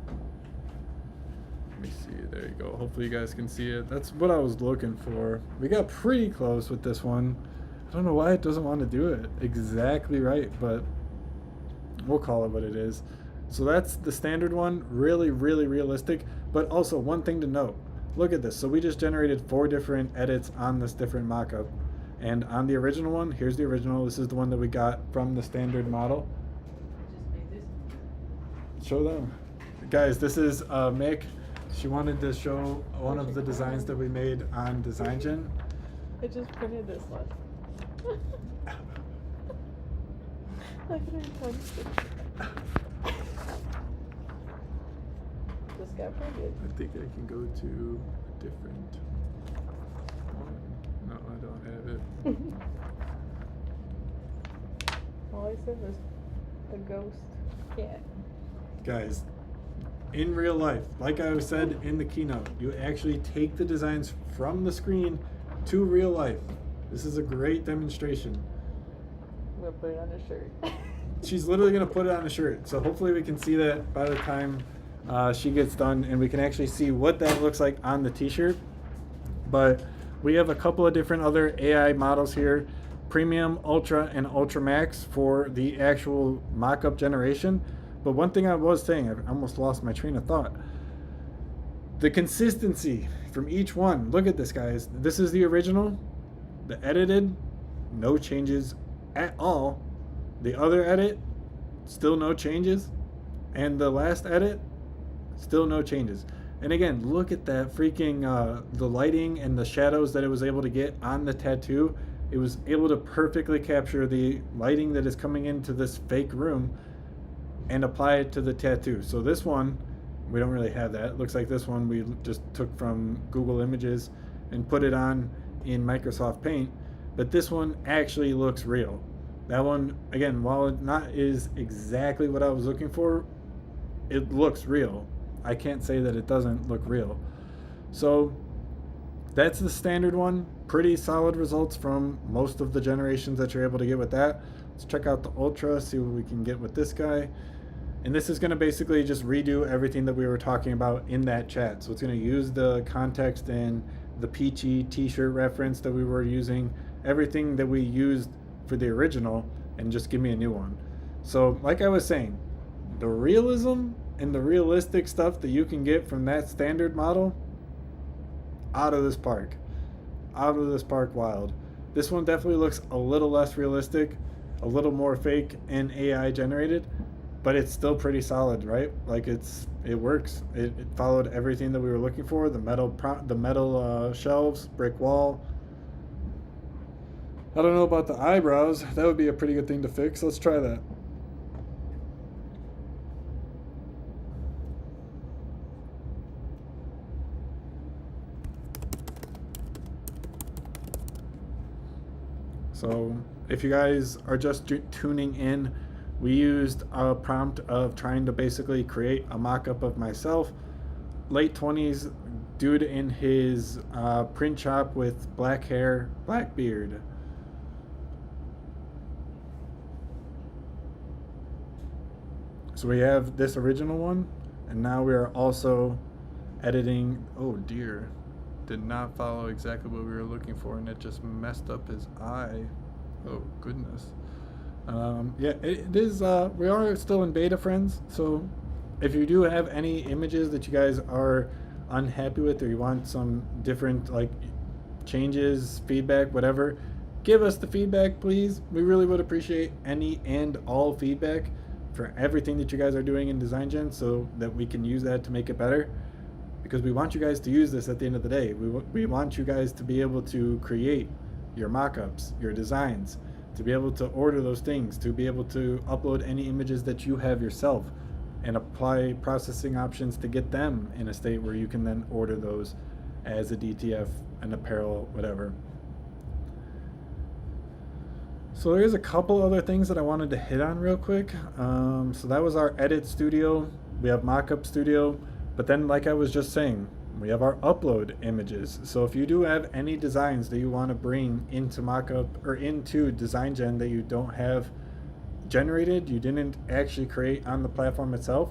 Let me see. There you go. Hopefully you guys can see it. That's what I was looking for. We got pretty close with this one. I don't know why it doesn't want to do it exactly right, but we'll call it what it is. So that's the standard one. Really, really realistic. But also one thing to note. Look at this. So we just generated 4 different edits on this different mockup. And on the original one, here's the original. This is the one that we got from the standard model. Show them. Guys, this is Mick. She wanted to show one of the designs that we made on DesignGen. I just printed this one. Look at her punched. Just got printed. I think I can go to a different one. No, I don't have it. All I said was a ghost cat. Guys, in real life, like I said in the keynote, you actually take the designs from the screen to real life. This is a great demonstration. I'm gonna put it on a shirt. She's literally gonna put it on a shirt. So hopefully we can see that by the time she gets done, and we can actually see what that looks like on the t-shirt. But we have a couple of different other AI models here, Premium, Ultra, and Ultra Max for the actual mock-up generation. But one thing I was saying, I almost lost my train of thought. The consistency from each one. Look at this, guys. This is the original. The edited, no changes at all. The other edit, still no changes. And the last edit, still no changes. And again, look at that freaking, the lighting and the shadows that it was able to get on the tattoo. It was able to perfectly capture the lighting that is coming into this fake room and apply it to the tattoo. So this one, we don't really have that. It looks like this one we just took from Google Images and put it on in Microsoft Paint. But this one actually looks real. That one, again, while it not is exactly what I was looking for, it looks real. I can't say that it doesn't look real. So that's the standard one. Pretty solid results from most of the generations that you're able to get with that. Let's check out the Ultra, see what we can get with this guy. And this is going to basically just redo everything that we were talking about in that chat. So it's going to use the context and the peachy t-shirt reference that we were using, everything that we used for the original, and just give me a new one. So like I was saying, the realism and the realistic stuff that you can get from that standard model, out of this park. Out of this park wild. This one definitely looks a little less realistic, a little more fake and AI generated, but it's still pretty solid, right? Like it works. It followed everything that we were looking for. The metal shelves, brick wall. I don't know about the eyebrows. That would be a pretty good thing to fix. Let's try that. So if you guys are just tuning in, we used a prompt of trying to basically create a mock-up of myself, late 20s dude in his print shop with black hair, black beard. So we have this original one, and now we are also editing. Oh dear, did not follow exactly what we were looking for, and it just messed up his eye. Oh goodness. Yeah, it is. We are still in beta, friends. So if you do have any images that you guys are unhappy with, or you want some different like changes, feedback, whatever, give us the feedback, please. We really would appreciate any and all feedback for everything that you guys are doing in DesignGen, so that we can use that to make it better. Because we want you guys to use this at the end of the day. We want you guys to be able to create your mock-ups, your designs, to be able to order those things, to be able to upload any images that you have yourself, and apply processing options to get them in a state where you can then order those as a DTF, an apparel, whatever. So there's a couple other things that I wanted to hit on real quick. So that was our edit studio. We have Mockup Studio, but then like I was just saying, we have our upload images. So if you do have any designs that you want to bring into Mockup or into DesignGen that you don't have generated, you didn't actually create on the platform itself,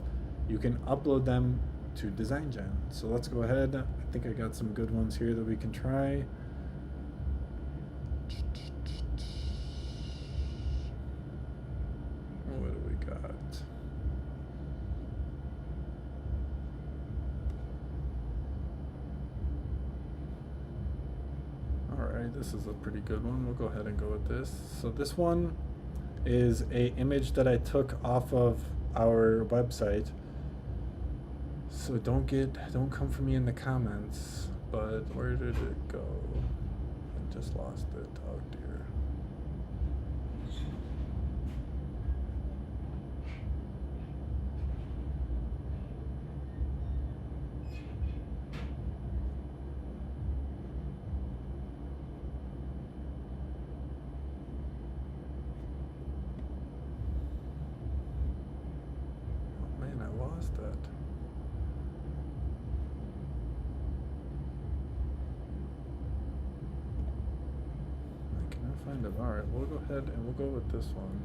you can upload them to DesignGen. So let's go ahead. I think I got some good ones here that we can try. What do we got? Alright, this is a pretty good one. We'll go ahead and go with this. So this one is a image that I took off of our website. So don't come for me in the comments. But where did it go? I just lost it. Oh dear. That. I cannot find it. Alright, we'll go ahead and we'll go with this one.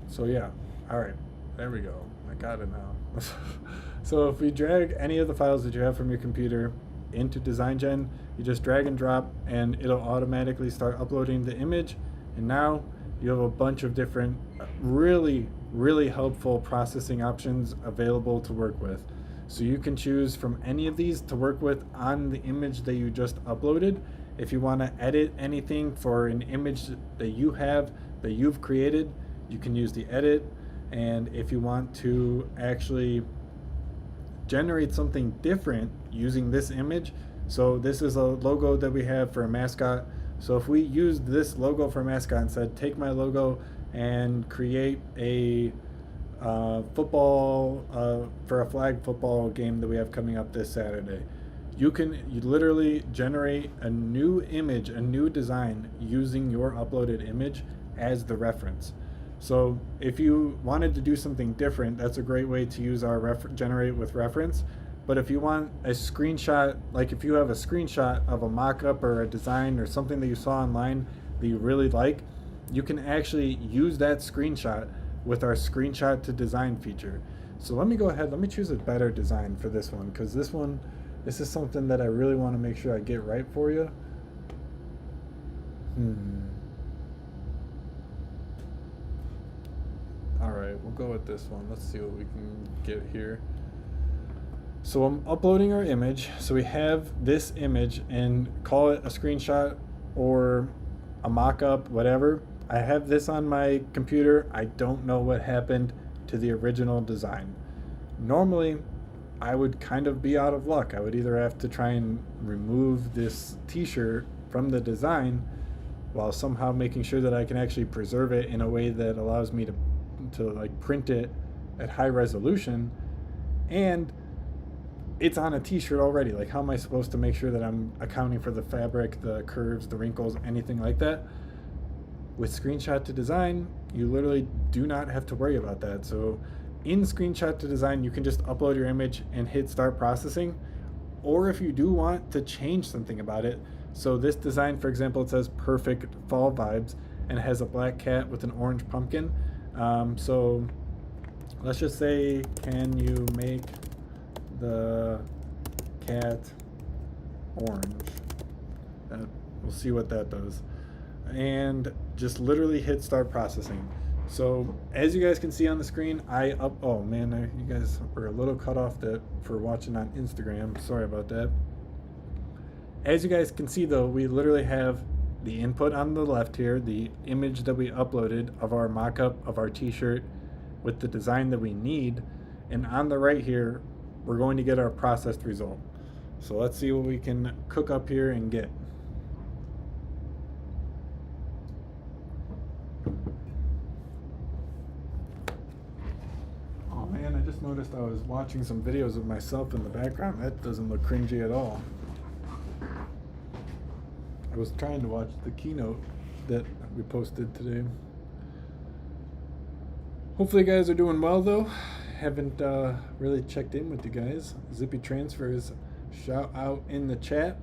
So yeah, alright, there we go. I got it now. So if we drag any of the files that you have from your computer into DesignGen, you just drag and drop and it'll automatically start uploading the image, and now you have a bunch of different really helpful processing options available to work with. So you can choose from any of these to work with on the image that you just uploaded. If you want to edit anything for an image that you have, that you've created, you can use the edit. And if you want to actually generate something different using this image, so this is a logo that we have for a mascot. So if we used this logo for mascot and said, take my logo and create a football, for a flag football game that we have coming up this Saturday, you literally generate a new image, a new design using your uploaded image as the reference. So if you wanted to do something different, that's a great way to use our generate with reference. But if you want a screenshot, like if you have a screenshot of a mock-up or a design or something that you saw online that you really like, you can actually use that screenshot with our screenshot to design feature. So let me go ahead, let me choose a better design for this one, because this is something that I really want to make sure I get right for you. Alright, we'll go with this one. Let's see what we can get here. So I'm uploading our image. So we have this image, and call it a screenshot or a mock-up, whatever. I have this on my computer. I don't know what happened to the original design. Normally, I would kind of be out of luck. I would either have to try and remove this t-shirt from the design while somehow making sure that I can actually preserve it in a way that allows me to like print it at high resolution, and it's on a t-shirt already. Like, how am I supposed to make sure that I'm accounting for the fabric, the curves, the wrinkles, anything like that? With screenshot to design, you literally do not have to worry about that. So in screenshot to design, you can just upload your image and hit start processing. Or if you do want to change something about it, so this design, for example, it says perfect fall vibes and it has a black cat with an orange pumpkin. So let's just say, can you make the cat orange? We'll see what that does. And just literally hit start processing. So as you guys can see on the screen, oh man, you guys were a little cut off for watching on Instagram. Sorry about that. As you guys can see though, we literally have the input on the left here, the image that we uploaded of our mock-up of our t-shirt with the design that we need. And on the right here, we're going to get our processed result. So let's see what we can cook up here and get. Oh man, I just noticed I was watching some videos of myself in the background. That doesn't look cringy at all. I was trying to watch the keynote that we posted today. Hopefully you guys are doing well though. Haven't really checked in with you guys. Zippy Transfers, shout out in the chat.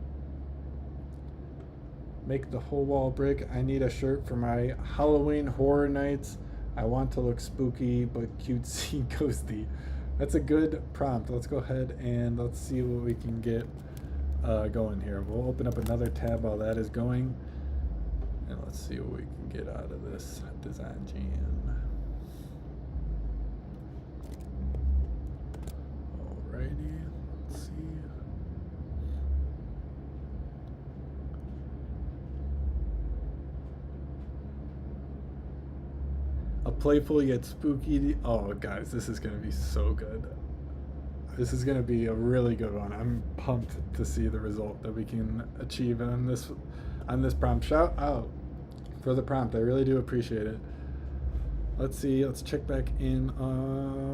Make the whole wall brick. I need a shirt for my Halloween horror nights. I want to look spooky but cutesy ghosty. That's a good prompt. Let's go ahead and let's see what we can get going here. We'll open up another tab while that is going. And let's see what we can get out of this DesignGen. Alrighty, let's see. A playful yet spooky. Oh, guys, this is gonna be so good. This is gonna be a really good one. I'm pumped to see the result that we can achieve on this prompt. Shout out for the prompt. I really do appreciate it. Let's see. Let's check back in.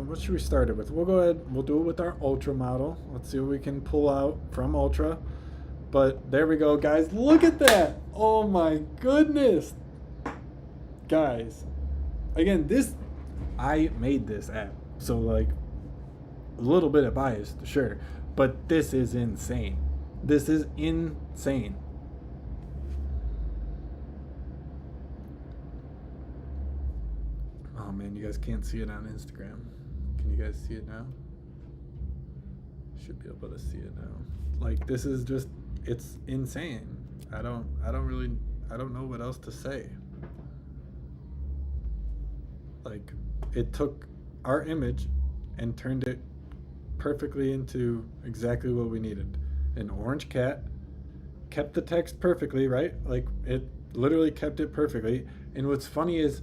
What should we start it with? We'll go ahead. We'll do it with our Ultra model. Let's see what we can pull out from Ultra. But there we go, guys. Look at that. Oh my goodness, guys. Again, I made this app, so like a little bit of bias, sure, but this is insane. This is insane. Oh man, you guys can't see it on Instagram. Can you guys see it now? Should be able to see it now. Like, this is just, it's insane. I don't know what else to say. Like, it took our image and turned it perfectly into exactly what we needed. An orange cat, kept the text perfectly, right? Like, it literally kept it perfectly. And what's funny is,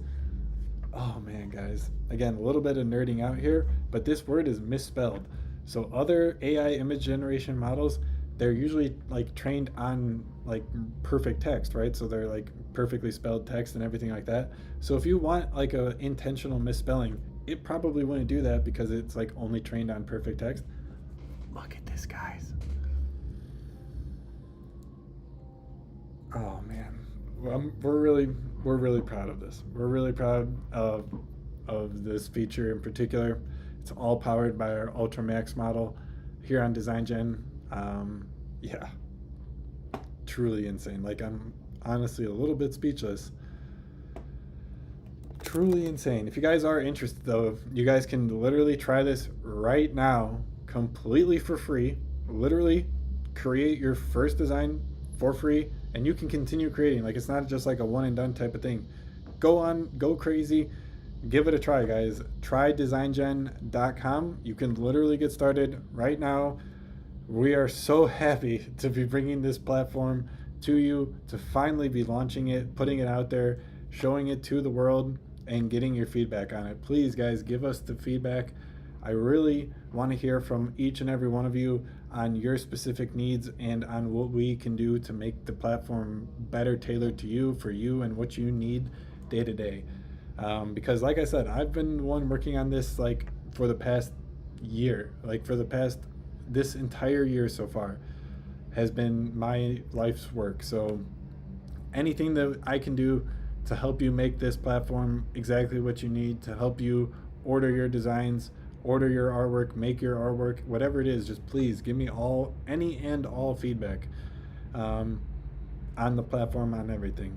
oh man, guys, again, a little bit of nerding out here, but this word is misspelled. So other AI image generation models, they're usually like trained on like perfect text, right? So they're like perfectly spelled text and everything like that. So if you want like a intentional misspelling, it probably wouldn't do that because it's like only trained on perfect text. Look at this, guys. Oh man, we're really proud of this. We're really proud of this feature in particular. It's all powered by our Ultra Max model here on DesignGen. Yeah, truly insane. Like, I'm honestly a little bit speechless. Truly insane. If you guys are interested though, you guys can literally try this right now completely for free. Literally create your first design for free and you can continue creating. Like, it's not just like a one and done type of thing. Go crazy. Give it a try, guys. Try DesignGen.com. You can literally get started right now. We are so happy to be bringing this platform to you, to finally be launching it, putting it out there, showing it to the world, and getting your feedback on it. Please, guys, give us the feedback. I really want to hear from each and every one of you on your specific needs and on what we can do to make the platform better tailored to you, for you, and what you need day to day. Because like I said, I've been the one working on this like for the past year, like for the past, this entire year so far has been my life's work. So anything that I can do to help you make this platform exactly what you need, to help you order your designs, order your artwork, make your artwork, whatever it is, just please give me any and all feedback on the platform, on everything.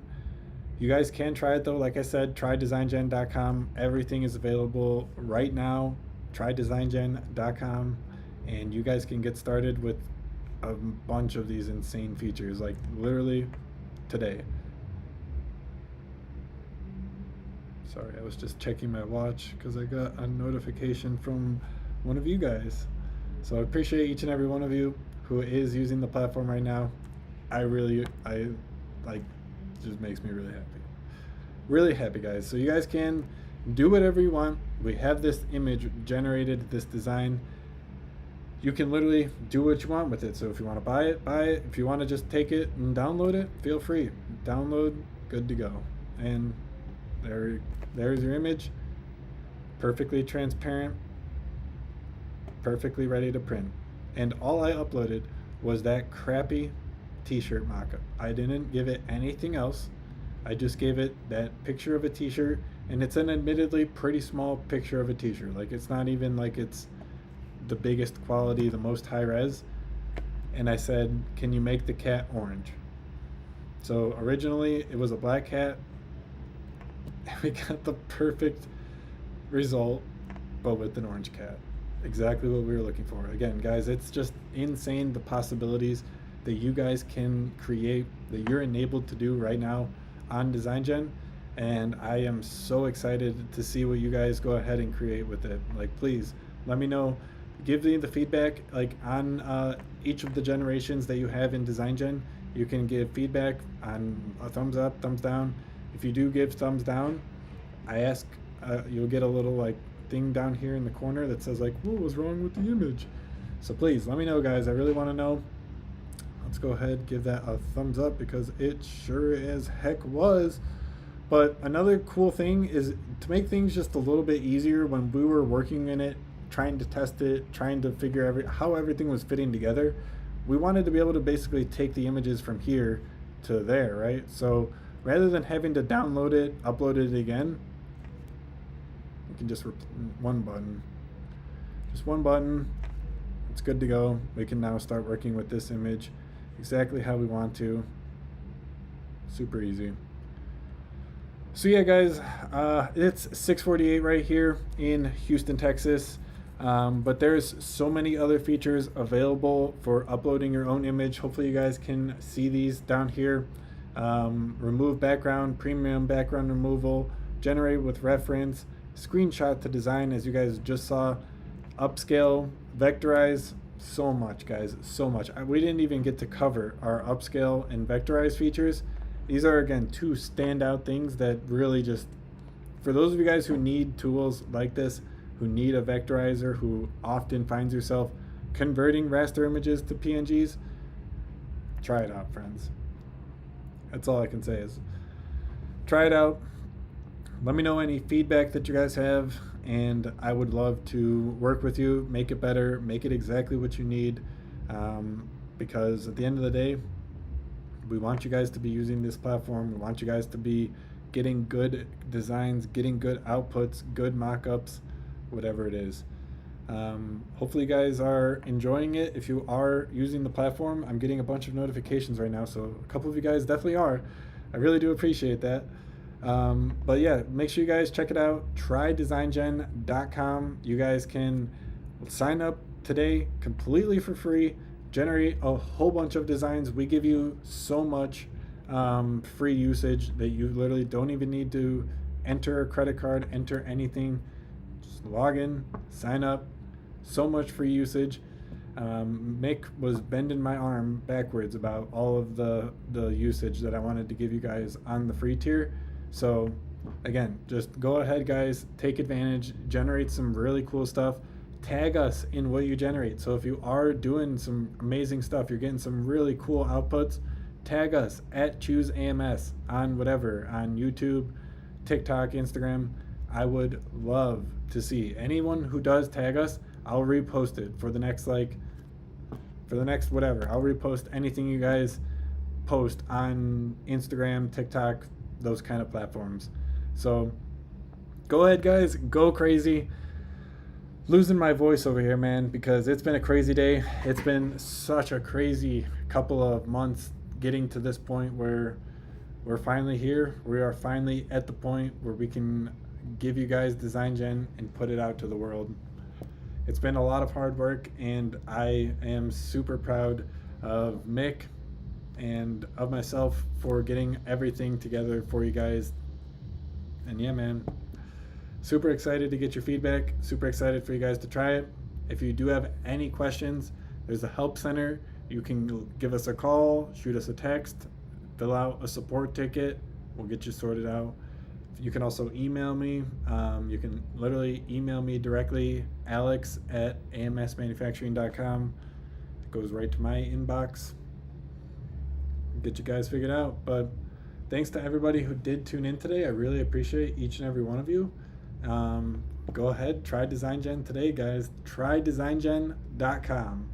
You guys can try it though. Like I said, try DesignGen.com. Everything is available right now. Try DesignGen.com. And you guys can get started with a bunch of these insane features, like literally today. Sorry, I was just checking my watch because I got a notification from one of you guys. So I appreciate each and every one of you who is using the platform right now. I like, just makes me really happy. Really happy, guys. So you guys can do whatever you want. We have this image generated, this design. You can literally do what you want with it. So if you want to buy it, buy it. If you want to just take it and download it, feel free. Download, good to go. And there's your image. Perfectly transparent, perfectly ready to print. And all I uploaded was that crappy t-shirt mock-up. I didn't give it anything else. I just gave it that picture of a t-shirt, and it's an admittedly pretty small picture of a t-shirt. Like, it's not even like it's the biggest quality, the most high res. And I said, can you make the cat orange? So originally it was a black cat. We got the perfect result, but with an orange cat. Exactly what we were looking for. Again, guys, it's just insane the possibilities that you guys can create, that you're enabled to do right now on DesignGen. And I am so excited to see what you guys go ahead and create with it. Like, please let me know. Give me the feedback, like on each of the generations that you have in DesignGen. You can give feedback on a thumbs up, thumbs down. If you do give thumbs down, I ask, you'll get a little like thing down here in the corner that says like, what was wrong with the image? So please let me know, guys. I really want to know. Let's go ahead, give that a thumbs up, because it sure as heck was. But another cool thing is to make things just a little bit easier when we were working in it, trying to test it, trying to figure how everything was fitting together. We wanted to be able to basically take the images from here to there, right? So rather than having to download it, upload it again, you can just one button, just one button. It's good to go. We can now start working with this image exactly how we want to. Super easy. So yeah, guys, it's 6:48 right here in Houston, Texas. But there's so many other features available for uploading your own image. Hopefully you guys can see these down here. Remove background, premium background removal, generate with reference, screenshot to design, as you guys just saw, upscale, vectorize. So much, guys, so much. We didn't even get to cover our upscale and vectorize features. These are, again, two standout things that really just, for those of you guys who need tools like this, who need a vectorizer, who often finds yourself converting raster images to PNGs, try it out, friends. That's all I can say is try it out. Let me know any feedback that you guys have, and I would love to work with you, make it better, make it exactly what you need, because at the end of the day, we want you guys to be using this platform. We want you guys to be getting good designs, getting good outputs, good mock-ups, whatever it is. Hopefully you guys are enjoying it. If you are using the platform, I'm getting a bunch of notifications right now, so a couple of you guys definitely are. I really do appreciate that. But yeah, make sure you guys check it out. Try DesignGen.com. You guys can sign up today completely for free, generate a whole bunch of designs. We give you so much free usage that you literally don't even need to enter a credit card, enter anything. Just log in, sign up. So much free usage. Mick was bending my arm backwards about all of the usage that I wanted to give you guys on the free tier. So again, just go ahead, guys, take advantage, generate some really cool stuff, tag us in what you generate. So if you are doing some amazing stuff, you're getting some really cool outputs, tag us at ChooseAMS on whatever, on YouTube, TikTok, Instagram. I would love to see anyone who does tag us. I'll repost it for the next whatever. I'll repost anything you guys post on Instagram, TikTok, those kind of platforms. So go ahead, guys, go crazy. Losing my voice over here, man, because it's been a crazy day. It's been such a crazy couple of months getting to this point where we're finally here. We are finally at the point where we can give you guys DesignGen and put it out to the world. It's been a lot of hard work, and I am super proud of Mick and of myself for getting everything together for you guys. And yeah, man, super excited to get your feedback, super excited for you guys to try it. If you do have any questions, there's a help center. You can give us a call, shoot us a text, fill out a support ticket. We'll get you sorted out. You can also email me. You can literally email me directly, alex@amsmanufacturing.com. It goes right to my inbox. Get you guys figured out. But thanks to everybody who did tune in today. I really appreciate each and every one of you. Go ahead, try DesignGen today, guys. Try DesignGen.com.